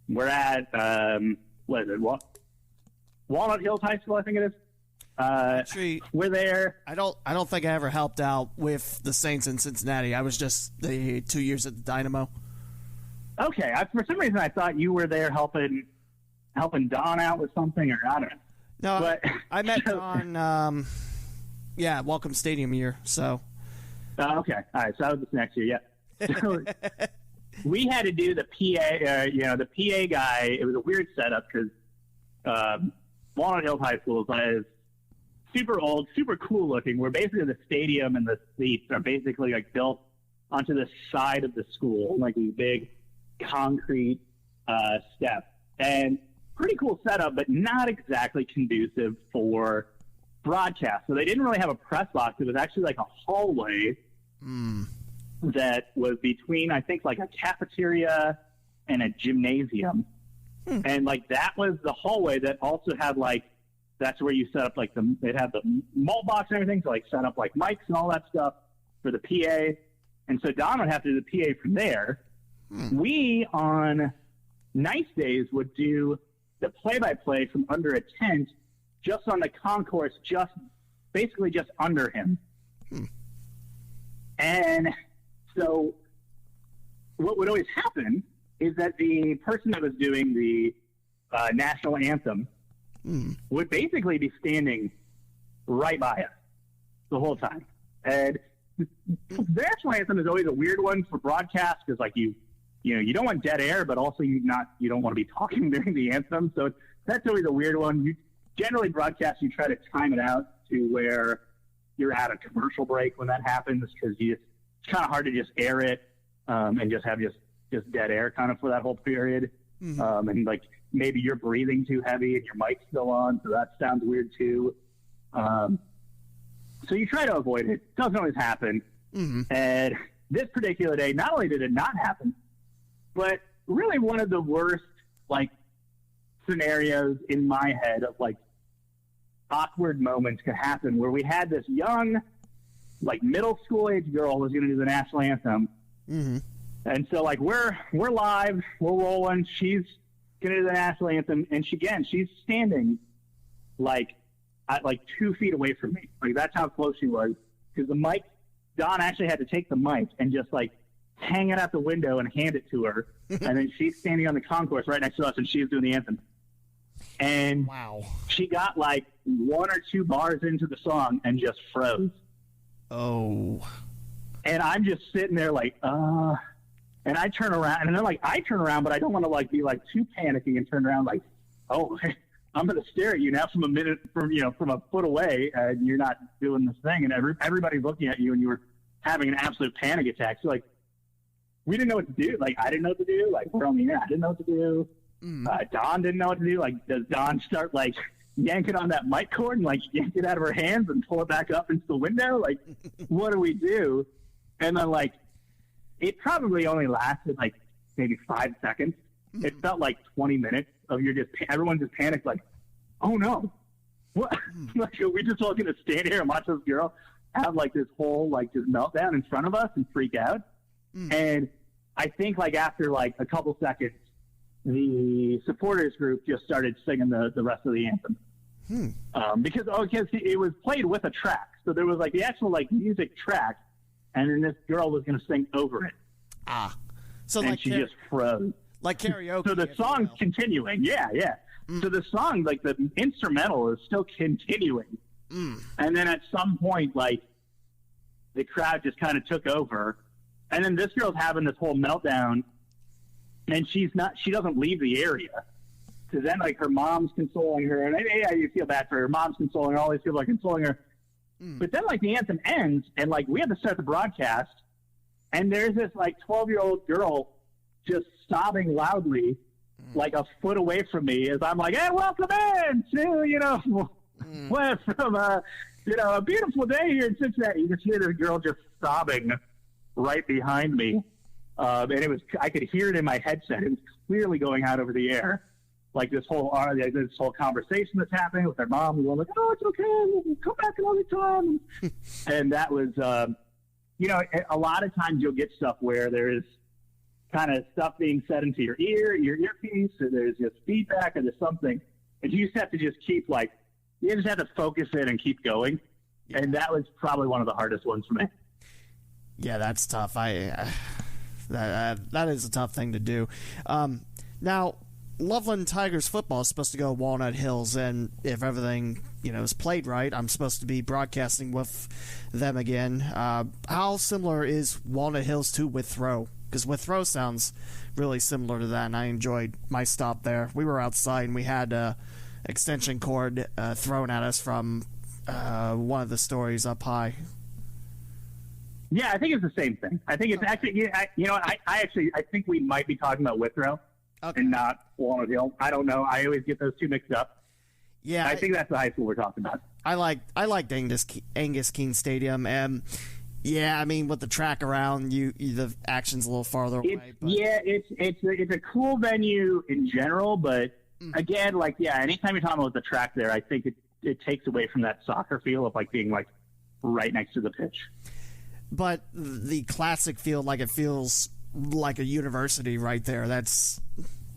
We're at what is it? Walnut Hills High School, I think it is. Actually, we're there. I don't think I ever helped out with the Saints in Cincinnati. I was just the 2 years at the Dynamo. Okay, for some reason I thought you were there helping Don out with something, or I don't know. No, but, I met Don. Welcome Stadium year. So. Okay, all right. So that was this next year, yeah. we had to do the PA, the PA guy. It was a weird setup because Walnut Hills High School is super old, super cool looking, where basically the stadium and the seats are basically like built onto the side of the school, like these big concrete steps. And pretty cool setup, but not exactly conducive for broadcast. So they didn't really have a press box. It was actually like a hallway that was between, I think, like a cafeteria and a gymnasium. And like that was the hallway that also had like, that's where you set up like it had the malt box and everything to like set up like mics and all that stuff for the PA. And so Don would have to do the PA from there. We, on nice days, would do the play-by-play from under a tent just on the concourse, basically just under him. And so what would always happen is that the person that was doing the national anthem would basically be standing right by us the whole time. And the national anthem is always a weird one for broadcast because, like, you don't want dead air, but also you don't want to be talking during the anthem. So that's always a weird one. You generally broadcast, you try to time it out to where you're at a commercial break when that happens because it's kind of hard to just air it and just have just dead air kind of for that whole period. And like maybe you're breathing too heavy and your mic's still on, so that sounds weird too. So you try to avoid it. Doesn't always happen. And this particular day, not only did it not happen, but really one of the worst like scenarios in my head of like awkward moments could happen where we had this young, like middle school age girl was going to do the national anthem. And so like we're live, we're rolling. She's going to do the national anthem. And she's standing like at like 2 feet away from me. Like that's how close she was. Because the mic, Don actually had to take the mic and just like hang it out the window and hand it to her. And then she's standing on the concourse right next to us and she's doing the anthem. And she got like 1 or 2 bars into the song and just froze. Oh. And I'm just sitting there like, and I turn around, and then like I turn around, but I don't want to like be like too panicky and turn around like, oh, I'm going to stare at you now from a foot away, and you're not doing this thing, and everybody's looking at you, and you were having an absolute panic attack. So like, we didn't know what to do. Like I didn't know what to do. Like we're on the air, I didn't know what to do. Dawn didn't know what to do. Like, does Dawn start like yanking on that mic cord and like yank it out of her hands and pull it back up into the window? Like, what do we do? And then like, it probably only lasted like maybe 5 seconds. It felt like 20 minutes of everyone just panicked like, oh no, what? Like, are we just all going to stand here and watch this girl have like this whole like just meltdown in front of us and freak out? And I think like after like a couple seconds, the supporters group just started singing the rest of the anthem. Because it was played with a track. So there was like the actual like music track, and then this girl was going to sing over it. So and like she just froze. Like karaoke. So the song's continuing. Yeah. So the song, like the instrumental is still continuing. And then at some point, like the crowd just kind of took over. And then this girl's having this whole meltdown, and she doesn't leave the area. So then like her mom's consoling her, and you feel bad for her. Mom's consoling her, all these people are consoling her. But then like the anthem ends, and like we have to start the broadcast, and there's this like 12-year-old girl just sobbing loudly, like a foot away from me, as I'm like, hey, welcome in to, we're from a beautiful day here in Cincinnati. You can hear this girl just sobbing right behind me. And I could hear it in my headset. It was clearly going out over the air. Like this whole conversation that's happening with their mom. We were like, oh, it's okay. We'll come back another time. And that was, a lot of times you'll get stuff where there is kind of stuff being said into your earpiece, or there's just feedback, or there's something. And you just have to just keep you just have to focus in and keep going. Yeah. And that was probably one of the hardest ones for me. Yeah, that's tough. That is a tough thing to do. Now, Loveland Tigers football is supposed to go Walnut Hills, and if everything is played right, I'm supposed to be broadcasting with them again. How similar is Walnut Hills to Withrow? because Withrow sounds really similar to that, and I enjoyed my stop there. We were outside, and we had a extension cord thrown at us from one of the stories up high. Yeah, I think it's the same thing. I think it's actually, I think we might be talking about Withrow and not Walnut Hill. I don't know. I always get those two mixed up. Yeah, I think that's the high school we're talking about. I liked Angus Keene Stadium, and yeah, I mean with the track around the action's a little farther away. But... Yeah, it's a cool venue in general, but again, anytime you're talking about the track there, I think it takes away from that soccer feel of being right next to the pitch. But the classic feel, it feels like a university right there. That's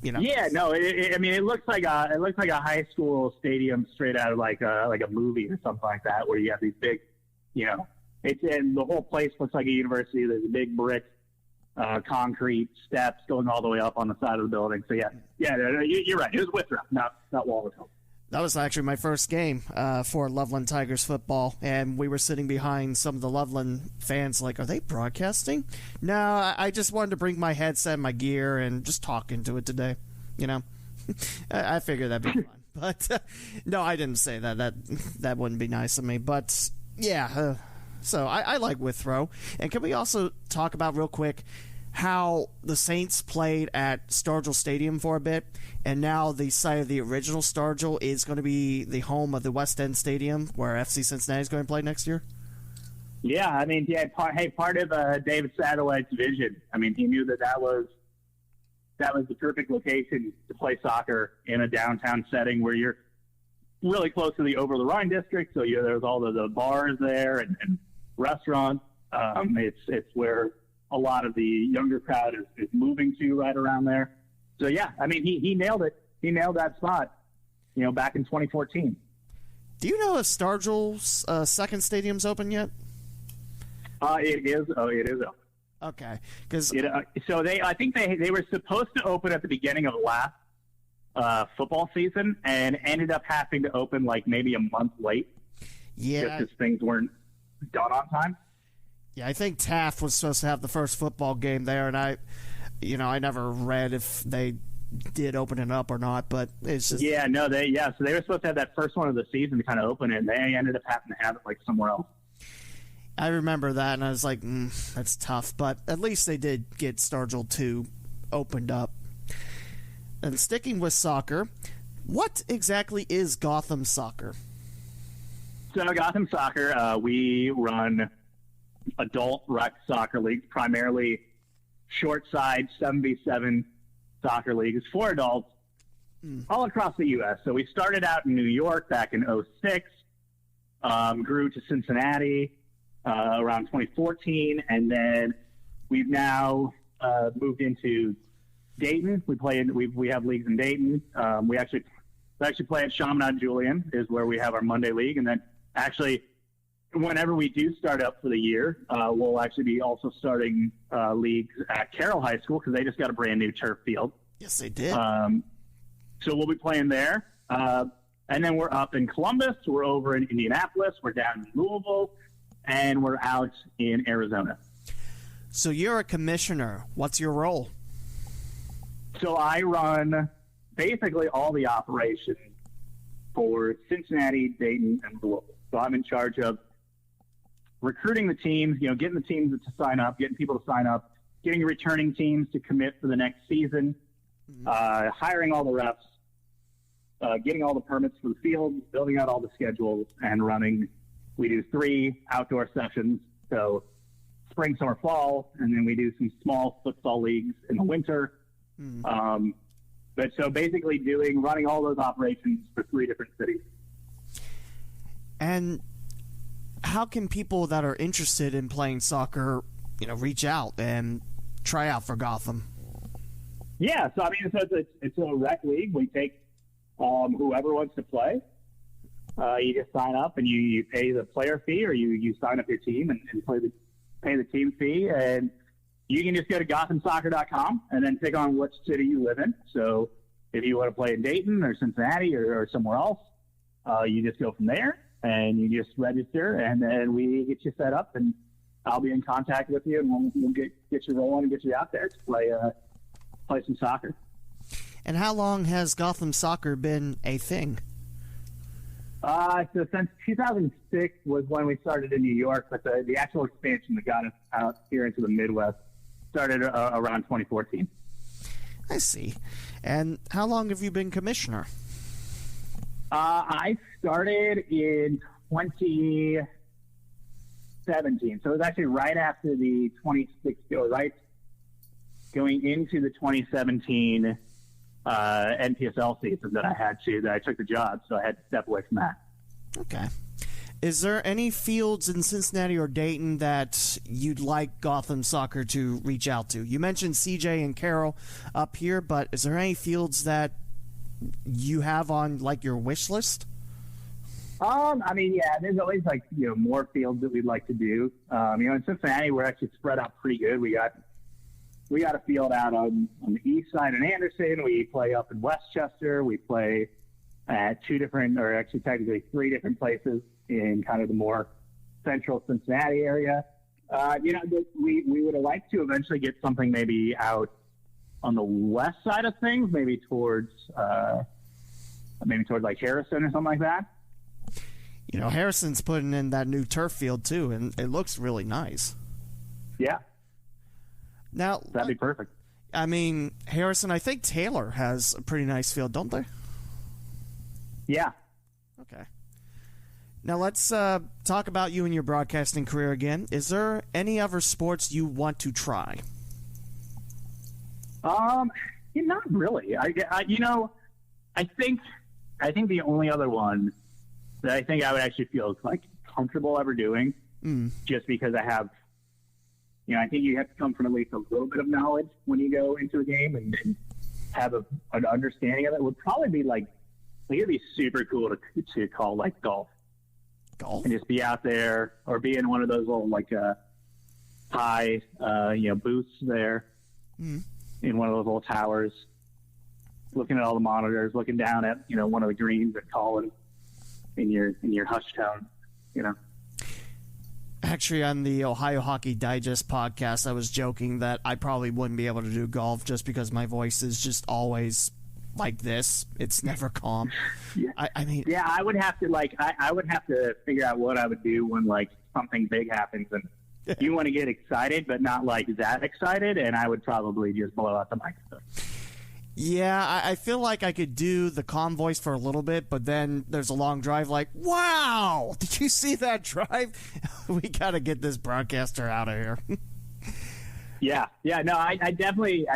Yeah, no. It looks like a high school stadium straight out of like a movie or something like that, where you have these big, and the whole place looks like a university. There's a big brick, concrete steps going all the way up on the side of the building. So yeah, you're right. It was Withrow, not Walnut Hill. That was actually my first game for Loveland Tigers football, and we were sitting behind some of the Loveland fans are they broadcasting? No, I just wanted to bring my headset and my gear and just talk into it today, I figured that'd be fun. But no, I didn't say that. That wouldn't be nice of me. But yeah, so I like Withrow. And can we also talk about real quick how the Saints played at Stargell Stadium for a bit, and now the site of the original Stargell is going to be the home of the West End Stadium, where FC Cincinnati is going to play next year? Yeah, part of David Satterwhite's vision. He knew that was the perfect location to play soccer in a downtown setting where you're really close to the Over the Rhine district, so there's all the bars there and restaurants. It's where a lot of the younger crowd is moving to right around there. So yeah, he nailed it. He nailed that spot, back in 2014. Do you know if Stargell's second stadium's open yet? It is. Oh, it is open. Okay, because I think they were supposed to open at the beginning of last football season and ended up having to open maybe a month late. Yeah, just because things weren't done on time. Yeah, I think Taft was supposed to have the first football game there, and I never read if they did open it up or not, but it's just... So they were supposed to have that first one of the season to kind of open it, and they ended up having to have it somewhere else. I remember that, and I was like, that's tough, but at least they did get Stargell 2 opened up. And sticking with soccer, what exactly is Gotham Soccer? So Gotham Soccer, we run adult rec soccer leagues, primarily short side 7v7 soccer leagues for adults all across the U.S. So we started out in New York back in 2006, grew to Cincinnati around 2014, and then we've now moved into Dayton. We have leagues in Dayton. We actually play at Chaminade Julian is where we have our Monday league, and then actually whenever we do start up for the year, we'll actually be also starting leagues at Carroll High School because they just got a brand new turf field. Yes, they did. So we'll be playing there. And then we're up in Columbus. We're over in Indianapolis. We're down in Louisville. And we're out in Arizona. So you're a commissioner. What's your role? So I run basically all the operations for Cincinnati, Dayton, and Louisville. So I'm in charge of recruiting the teams, getting the teams to sign up, getting people to sign up, getting returning teams to commit for the next season, hiring all the refs, getting all the permits for the field, building out all the schedules, and running. We do 3 outdoor sessions, so spring, summer, fall, and then we do some small futsal leagues in the winter. But so basically running all those operations for 3 different cities. And how can people that are interested in playing soccer, reach out and try out for Gotham? Yeah, so it's a rec league. We take whoever wants to play. You just sign up and you pay the player fee, or you sign up your team and pay the team fee, and you can just go to GothamSoccer.com and then pick on which city you live in. So if you want to play in Dayton or Cincinnati or somewhere else, you just go from there and you just register, and then we get you set up. And I'll be in contact with you, and we'll get you rolling and get you out there to play some soccer. And how long has Gotham Soccer been a thing? So since 2006 was when we started in New York, but the actual expansion that got us out here into the Midwest started around 2014. I see. And how long have you been commissioner? I started in 2017, so it was actually right after the 2016, or right going into the 2017 NPSL season that I took the job, so I had to step away from that. Okay. Is there any fields in Cincinnati or Dayton that you'd like Gotham Soccer to reach out to? You mentioned CJ and Carroll up here, but is there any fields that you have on like your wish list? I mean, yeah, there's always more fields that we'd like to do. In Cincinnati, we're actually spread out pretty good. We got a field out on the east side in Anderson. We play up in Westchester. We play at technically 3 different places in kind of the more central Cincinnati area. We would have liked to eventually get something maybe out on the west side of things, maybe towards like Harrison or something like that. Harrison's putting in that new turf field too, and it looks really nice. Yeah. Now that'd be perfect. I mean, Harrison, I think Taylor has a pretty nice field, don't they? Yeah. Okay. Now let's talk about you and your broadcasting career again. Is there any other sports you want to try? Not really. I think the only other one that I think I would actually feel comfortable ever doing, just because I have, I think you have to come from at least a little bit of knowledge when you go into a game and have an understanding of it, would probably be it'd be super cool to call golf. Golf? And just be out there or be in one of those little high booths there in one of those little towers, looking at all the monitors, looking down at one of the greens and calling in your hush tone. Actually, on the Ohio Hockey Digest podcast, I was joking that I probably wouldn't be able to do golf just because my voice is just always like this. It's never calm. Yeah. I would have to I would have to figure out what I would do when something big happens and you want to get excited, but not that excited, and I would probably just blow out the microphone. Yeah, I feel like I could do the calm voice for a little bit, but then there's a long drive wow, did you see that drive? We got to get this broadcaster out of here. Yeah, no, I definitely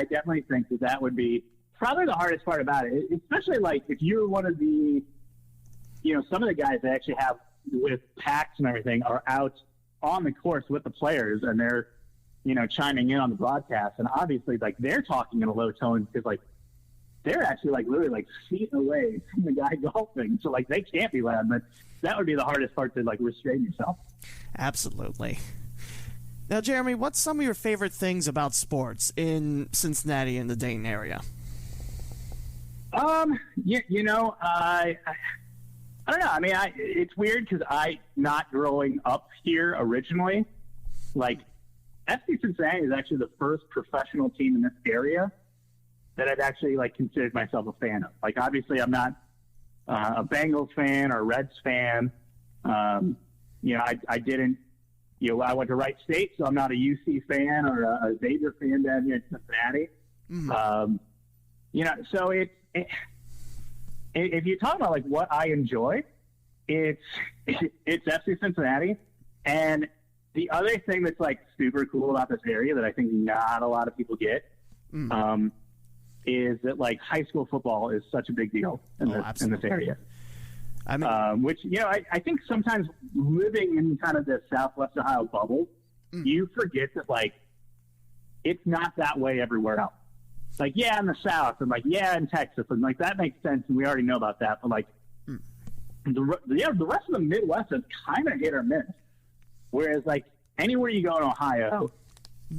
think that would be probably the hardest part about it, especially if you're one of the, some of the guys that actually have with packs and everything are out on the course with the players, and they're, chiming in on the broadcast, and obviously they're talking in a low tone because they're actually literally feet away from the guy golfing, so they can't be loud. But that would be the hardest part to restrain yourself. Absolutely. Now, Jeremy, what's some of your favorite things about sports in Cincinnati and the Dayton area? I don't know. I mean, it's weird because not growing up here originally, FC Cincinnati is actually the first professional team in this area that I've actually considered myself a fan of. Obviously, I'm not a Bengals fan or a Reds fan. I didn't. I went to Wright State, so I'm not a UC fan or a Xavier fan down here in Cincinnati. So if you talk about what I enjoy, it's FC Cincinnati. And the other thing that's super cool about this area that I think not a lot of people get, is that high school football is such a big deal in this area. I mean, which I think sometimes living in kind of the Southwest Ohio bubble, you forget that it's not that way everywhere else. In the South and in Texas and that makes sense and we already know about that. But the rest of the Midwest is kind of hit or miss. Whereas anywhere you go in Ohio,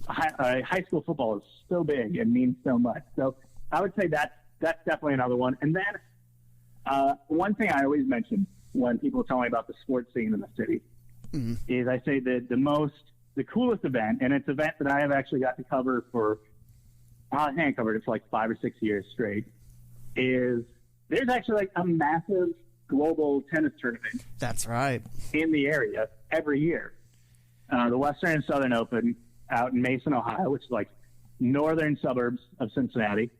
high school football is so big and means so much. So I would say that's definitely another one. And then one thing I always mention when people tell me about the sports scene in the city is I say that the most the coolest event, and it's an event that I have actually got to cover for, I think I covered it for like 5 or 6 years straight, is there's actually like a massive global tennis tournament. That's right. In the area every year. The Western and Southern Open out in Mason, Ohio, which is like northern suburbs of Cincinnati.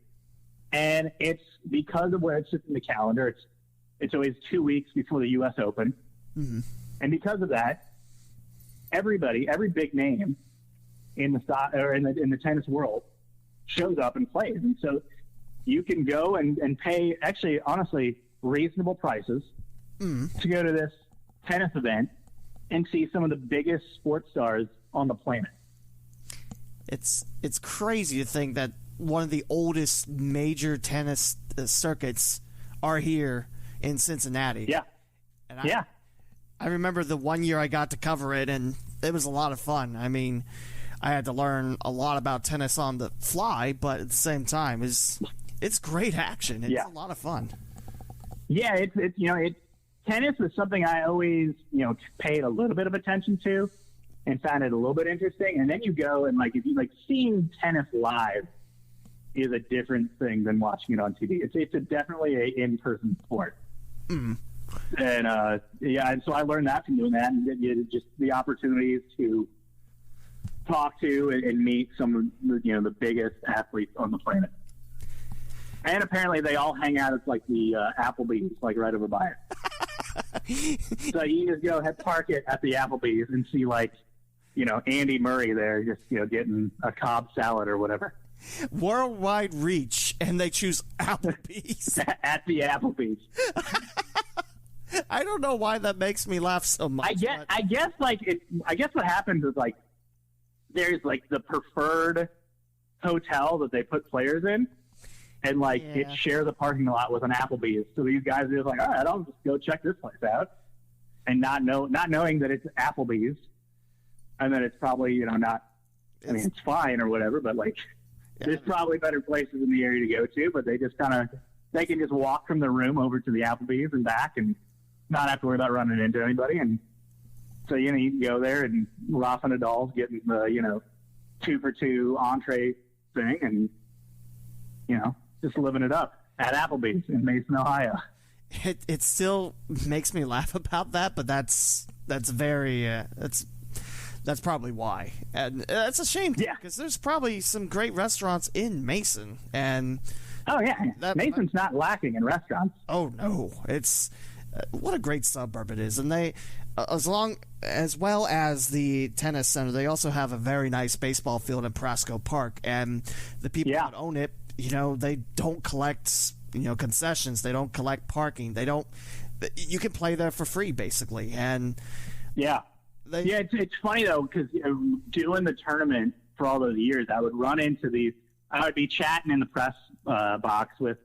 And it's because of where it sits in the calendar. It's always 2 weeks before the U.S. Open. Mm-hmm. And because of that, every big name in the tennis world shows up and plays. And so you can go and pay, actually, honestly, reasonable prices to go to this tennis event and see some of the biggest sports stars on the planet. It's crazy to think that one of the oldest major tennis circuits are here in Cincinnati. Yeah. And I remember the one year I got to cover it, and it was a lot of fun. I mean, I had to learn a lot about tennis on the fly, but at the same time, it's great action. It's a lot of fun. Yeah, tennis was something I always, paid a little bit of attention to and found it a little bit interesting. And then you go and if you seeing tennis live is a different thing than watching it on TV. It's definitely a in-person sport. Mm. And and so I learned that from doing that, and just the opportunities to talk to and meet some of the biggest athletes on the planet. And apparently they all hang out at the Applebee's right over by it. So you can just go park it at the Applebee's and see Andy Murray there just getting a Cobb salad or whatever. Worldwide reach, and they choose Applebee's. At the Applebee's. I don't know why that makes me laugh so much. I guess what happens is there's the preferred hotel that they put players in, and it share the parking lot with an Applebee's. So these guys are just all right, I'll just go check this place out, and not knowing that it's Applebee's, and that it's probably not. I mean, it's fine or whatever, but there's probably better places in the area to go to. But they just they can just walk from the room over to the Applebee's and back, and not have to worry about running into anybody. And so you can go there, and Rafa Nadal's getting the 2-for-2 entree thing, and just living it up at Applebee's in Mason, Ohio. It still makes me laugh about that, but that's very that's probably why, and that's a shame because there's probably some great restaurants in Mason, and Mason's not lacking in restaurants. Oh no, it's what a great suburb it is, and they as well as the tennis center, they also have a very nice baseball field in Prasco Park, and the people that own it, they don't collect concessions, they don't collect parking, you can play there for free basically, and it's funny though, because doing the tournament for all those years, I would run into these. I would be chatting in the press box with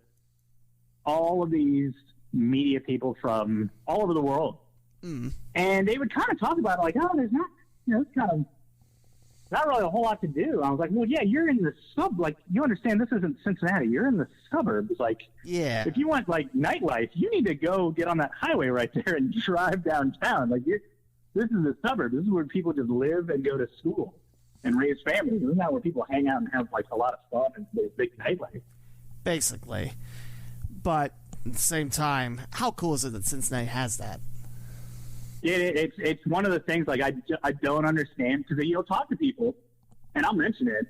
all of these media people from all over the world, and they would kind of talk about there's not, it's kind of not really a whole lot to do. I was like, well, yeah, you're in the you understand this isn't Cincinnati. You're in the suburbs. If you want nightlife, you need to go get on that highway right there and drive downtown. This is the suburb. This is where people just live and go to school and raise families. This is not where people hang out and have a lot of fun and there's big nightlife. Basically. But at the same time, how cool is it that Cincinnati has that? It's one of the things I don't understand, because you'll talk to people and I'll mention it,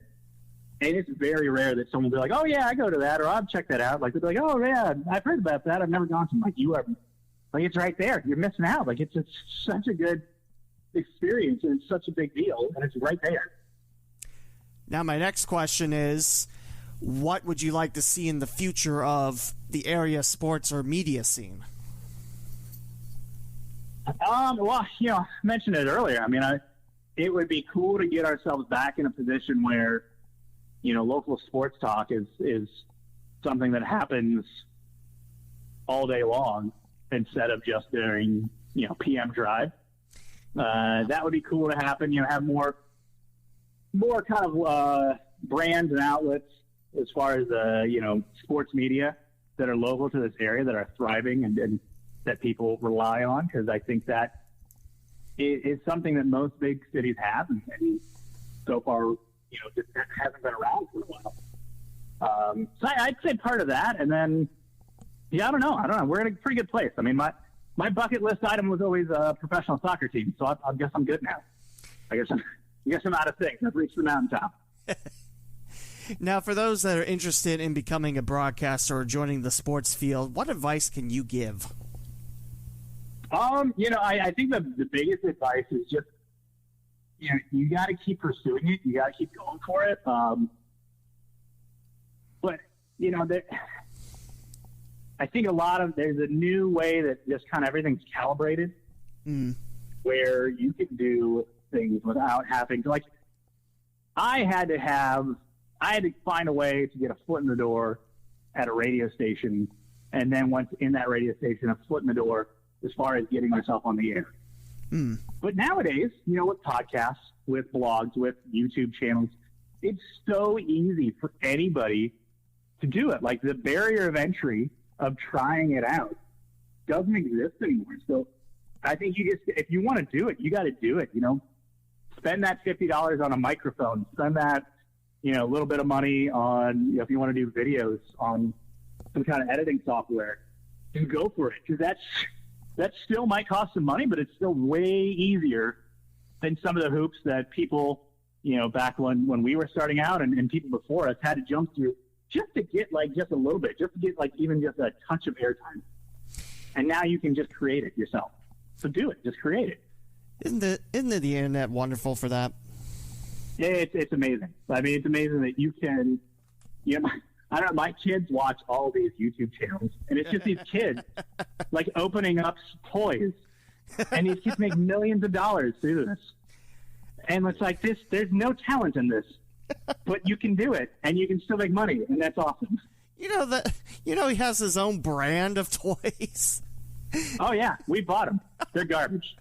and it's very rare that someone will be like, oh yeah, I go to that, or I'll check that out. They'll be like, oh yeah, I've heard about that, I've never gone to. You are it's right there, you're missing out. It's such a good experience, and it's such a big deal, and it's right there. Now my next question is, what would you like to see in the future of the area sports or media scene? Well, I mentioned it earlier. I mean, it would be cool to get ourselves back in a position where, local sports talk is something that happens all day long instead of just during, PM drive. That would be cool to happen. Have more kind of brands and outlets as far as sports media that are local to this area that are thriving and that people rely on, because I think that is something that most big cities have, and so far, just hasn't been around for a while. So I'd say part of that, and then, I don't know. We're in a pretty good place. I mean, my bucket list item was always a professional soccer team, so I guess I'm good now. I guess I'm out of things. I've reached the mountaintop. Now, for those that are interested in becoming a broadcaster or joining the sports field, what advice can you give? I think the biggest advice is just, you got to keep pursuing it. You got to keep going for it. But, I think there's a new way that just kind of everything's calibrated where you can do things without having to, I had to find a way to get a foot in the door at a radio station. And then once in that radio station, a foot in the door as far as getting myself on the air. But nowadays, with podcasts, with blogs, with YouTube channels, it's so easy for anybody to do it. Like, the barrier of entry of trying it out doesn't exist anymore. So I think if you want to do it, you got to do it. Spend that $50 on a microphone, spend that, a little bit of money on, if you want to do videos on some kind of editing software, and go for it. Because that still might cost some money, but it's still way easier than some of the hoops that people, back when we were starting out and people before us had to jump through just to get just a little bit, just to get even just a touch of airtime. And now you can just create it yourself. So do it, just create it. Isn't the internet wonderful for that? Yeah, it's amazing. I mean, it's amazing that you can, I don't know, my kids watch all these YouTube channels, and it's just these kids opening up toys, and these kids make millions of dollars through this. And it's like this, there's no talent in this, but you can do it, and you can still make money, and that's awesome. He has his own brand of toys. Oh yeah, we bought them. They're garbage.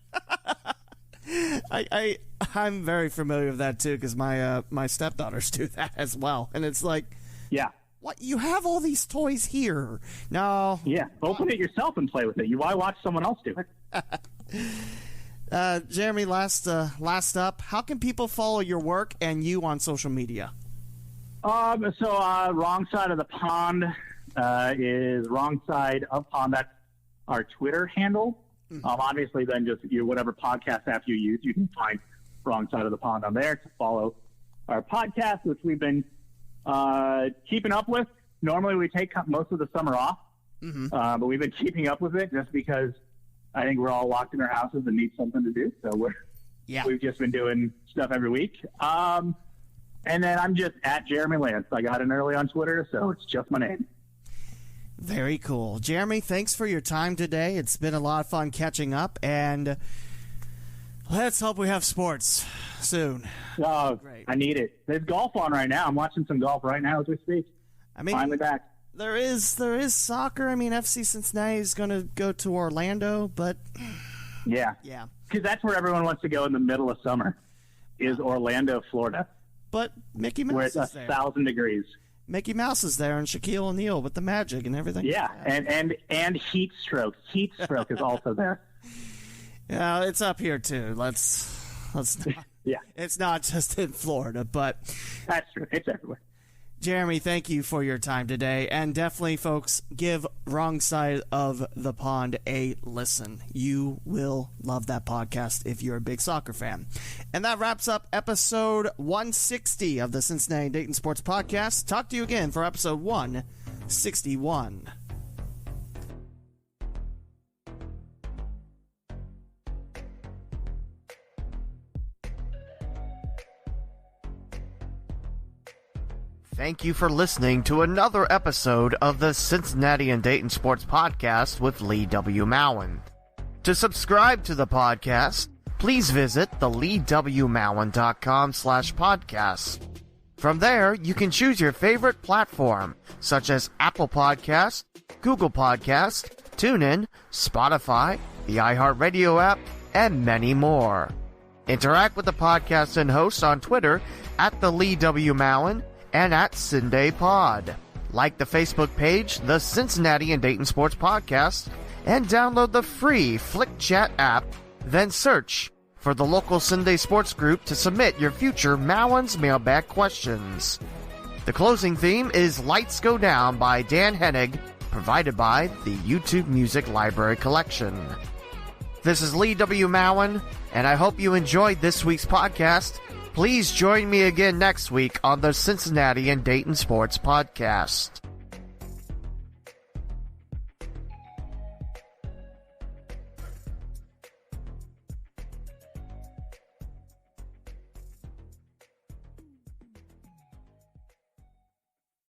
I'm very familiar with that too, because my stepdaughters do that as well, and it's like, yeah, what, you have all these toys here? No, yeah, open it yourself and play with it. Why watch someone else do it? Jeremy, last up, how can people follow your work and you on social media? Wrong Side of the Pond is Wrong Side of Pond. That's our Twitter handle. Obviously, then just whatever podcast app you use, you can find Wrong Side of the Pond on there to follow our podcast, which we've been keeping up with. Normally, we take most of the summer off, but we've been keeping up with it just because I think we're all locked in our houses and need something to do. So we've just been doing stuff every week. And then I'm just at Jeremy Lance. I got in early on Twitter, so it's just my name. Very cool. Jeremy, thanks for your time today. It's been a lot of fun catching up, and let's hope we have sports soon. Oh, great. I need it. There's golf on right now. I'm watching some golf right now as we speak. I mean, finally back. There is soccer. I mean, FC Cincinnati is going to go to Orlando, but yeah, because that's where everyone wants to go in the middle of summer, is Orlando, Florida. But Mickey Mouse where it's is there. 1,000 degrees. Mickey Mouse is there, and Shaquille O'Neal with the magic and everything. Yeah, and heat stroke. Heat stroke is also there. Yeah, it's up here too. Let's not. Yeah, it's not just in Florida, but that's true. It's everywhere. Jeremy, thank you for your time today, and definitely, folks, give Wrong Side of the Pond a listen. You will love that podcast if you're a big soccer fan. And that wraps up episode 160 of the Cincinnati Dayton Sports Podcast. Talk to you again for episode 161. Thank you for listening to another episode of the Cincinnati and Dayton Sports Podcast with Lee W. Mowen. To subscribe to the podcast, please visit theleewmowen.com/podcast. From there, you can choose your favorite platform, such as Apple Podcast, Google Podcast, TuneIn, Spotify, the iHeartRadio app, and many more. Interact with the podcast and hosts on Twitter at the Lee W. Mowen and at CindayPod. Like the Facebook page, the Cincinnati and Dayton Sports Podcast, and download the free Flick Chat app, then search for the local Sunday sports group to submit your future Mowens mailbag questions. The closing theme is Lights Go Down by Dan Hennig, provided by the YouTube Music Library Collection. This is Lee W. Mowen, and I hope you enjoyed this week's podcast. Please join me again next week on the Cincinnati and Dayton Sports Podcast.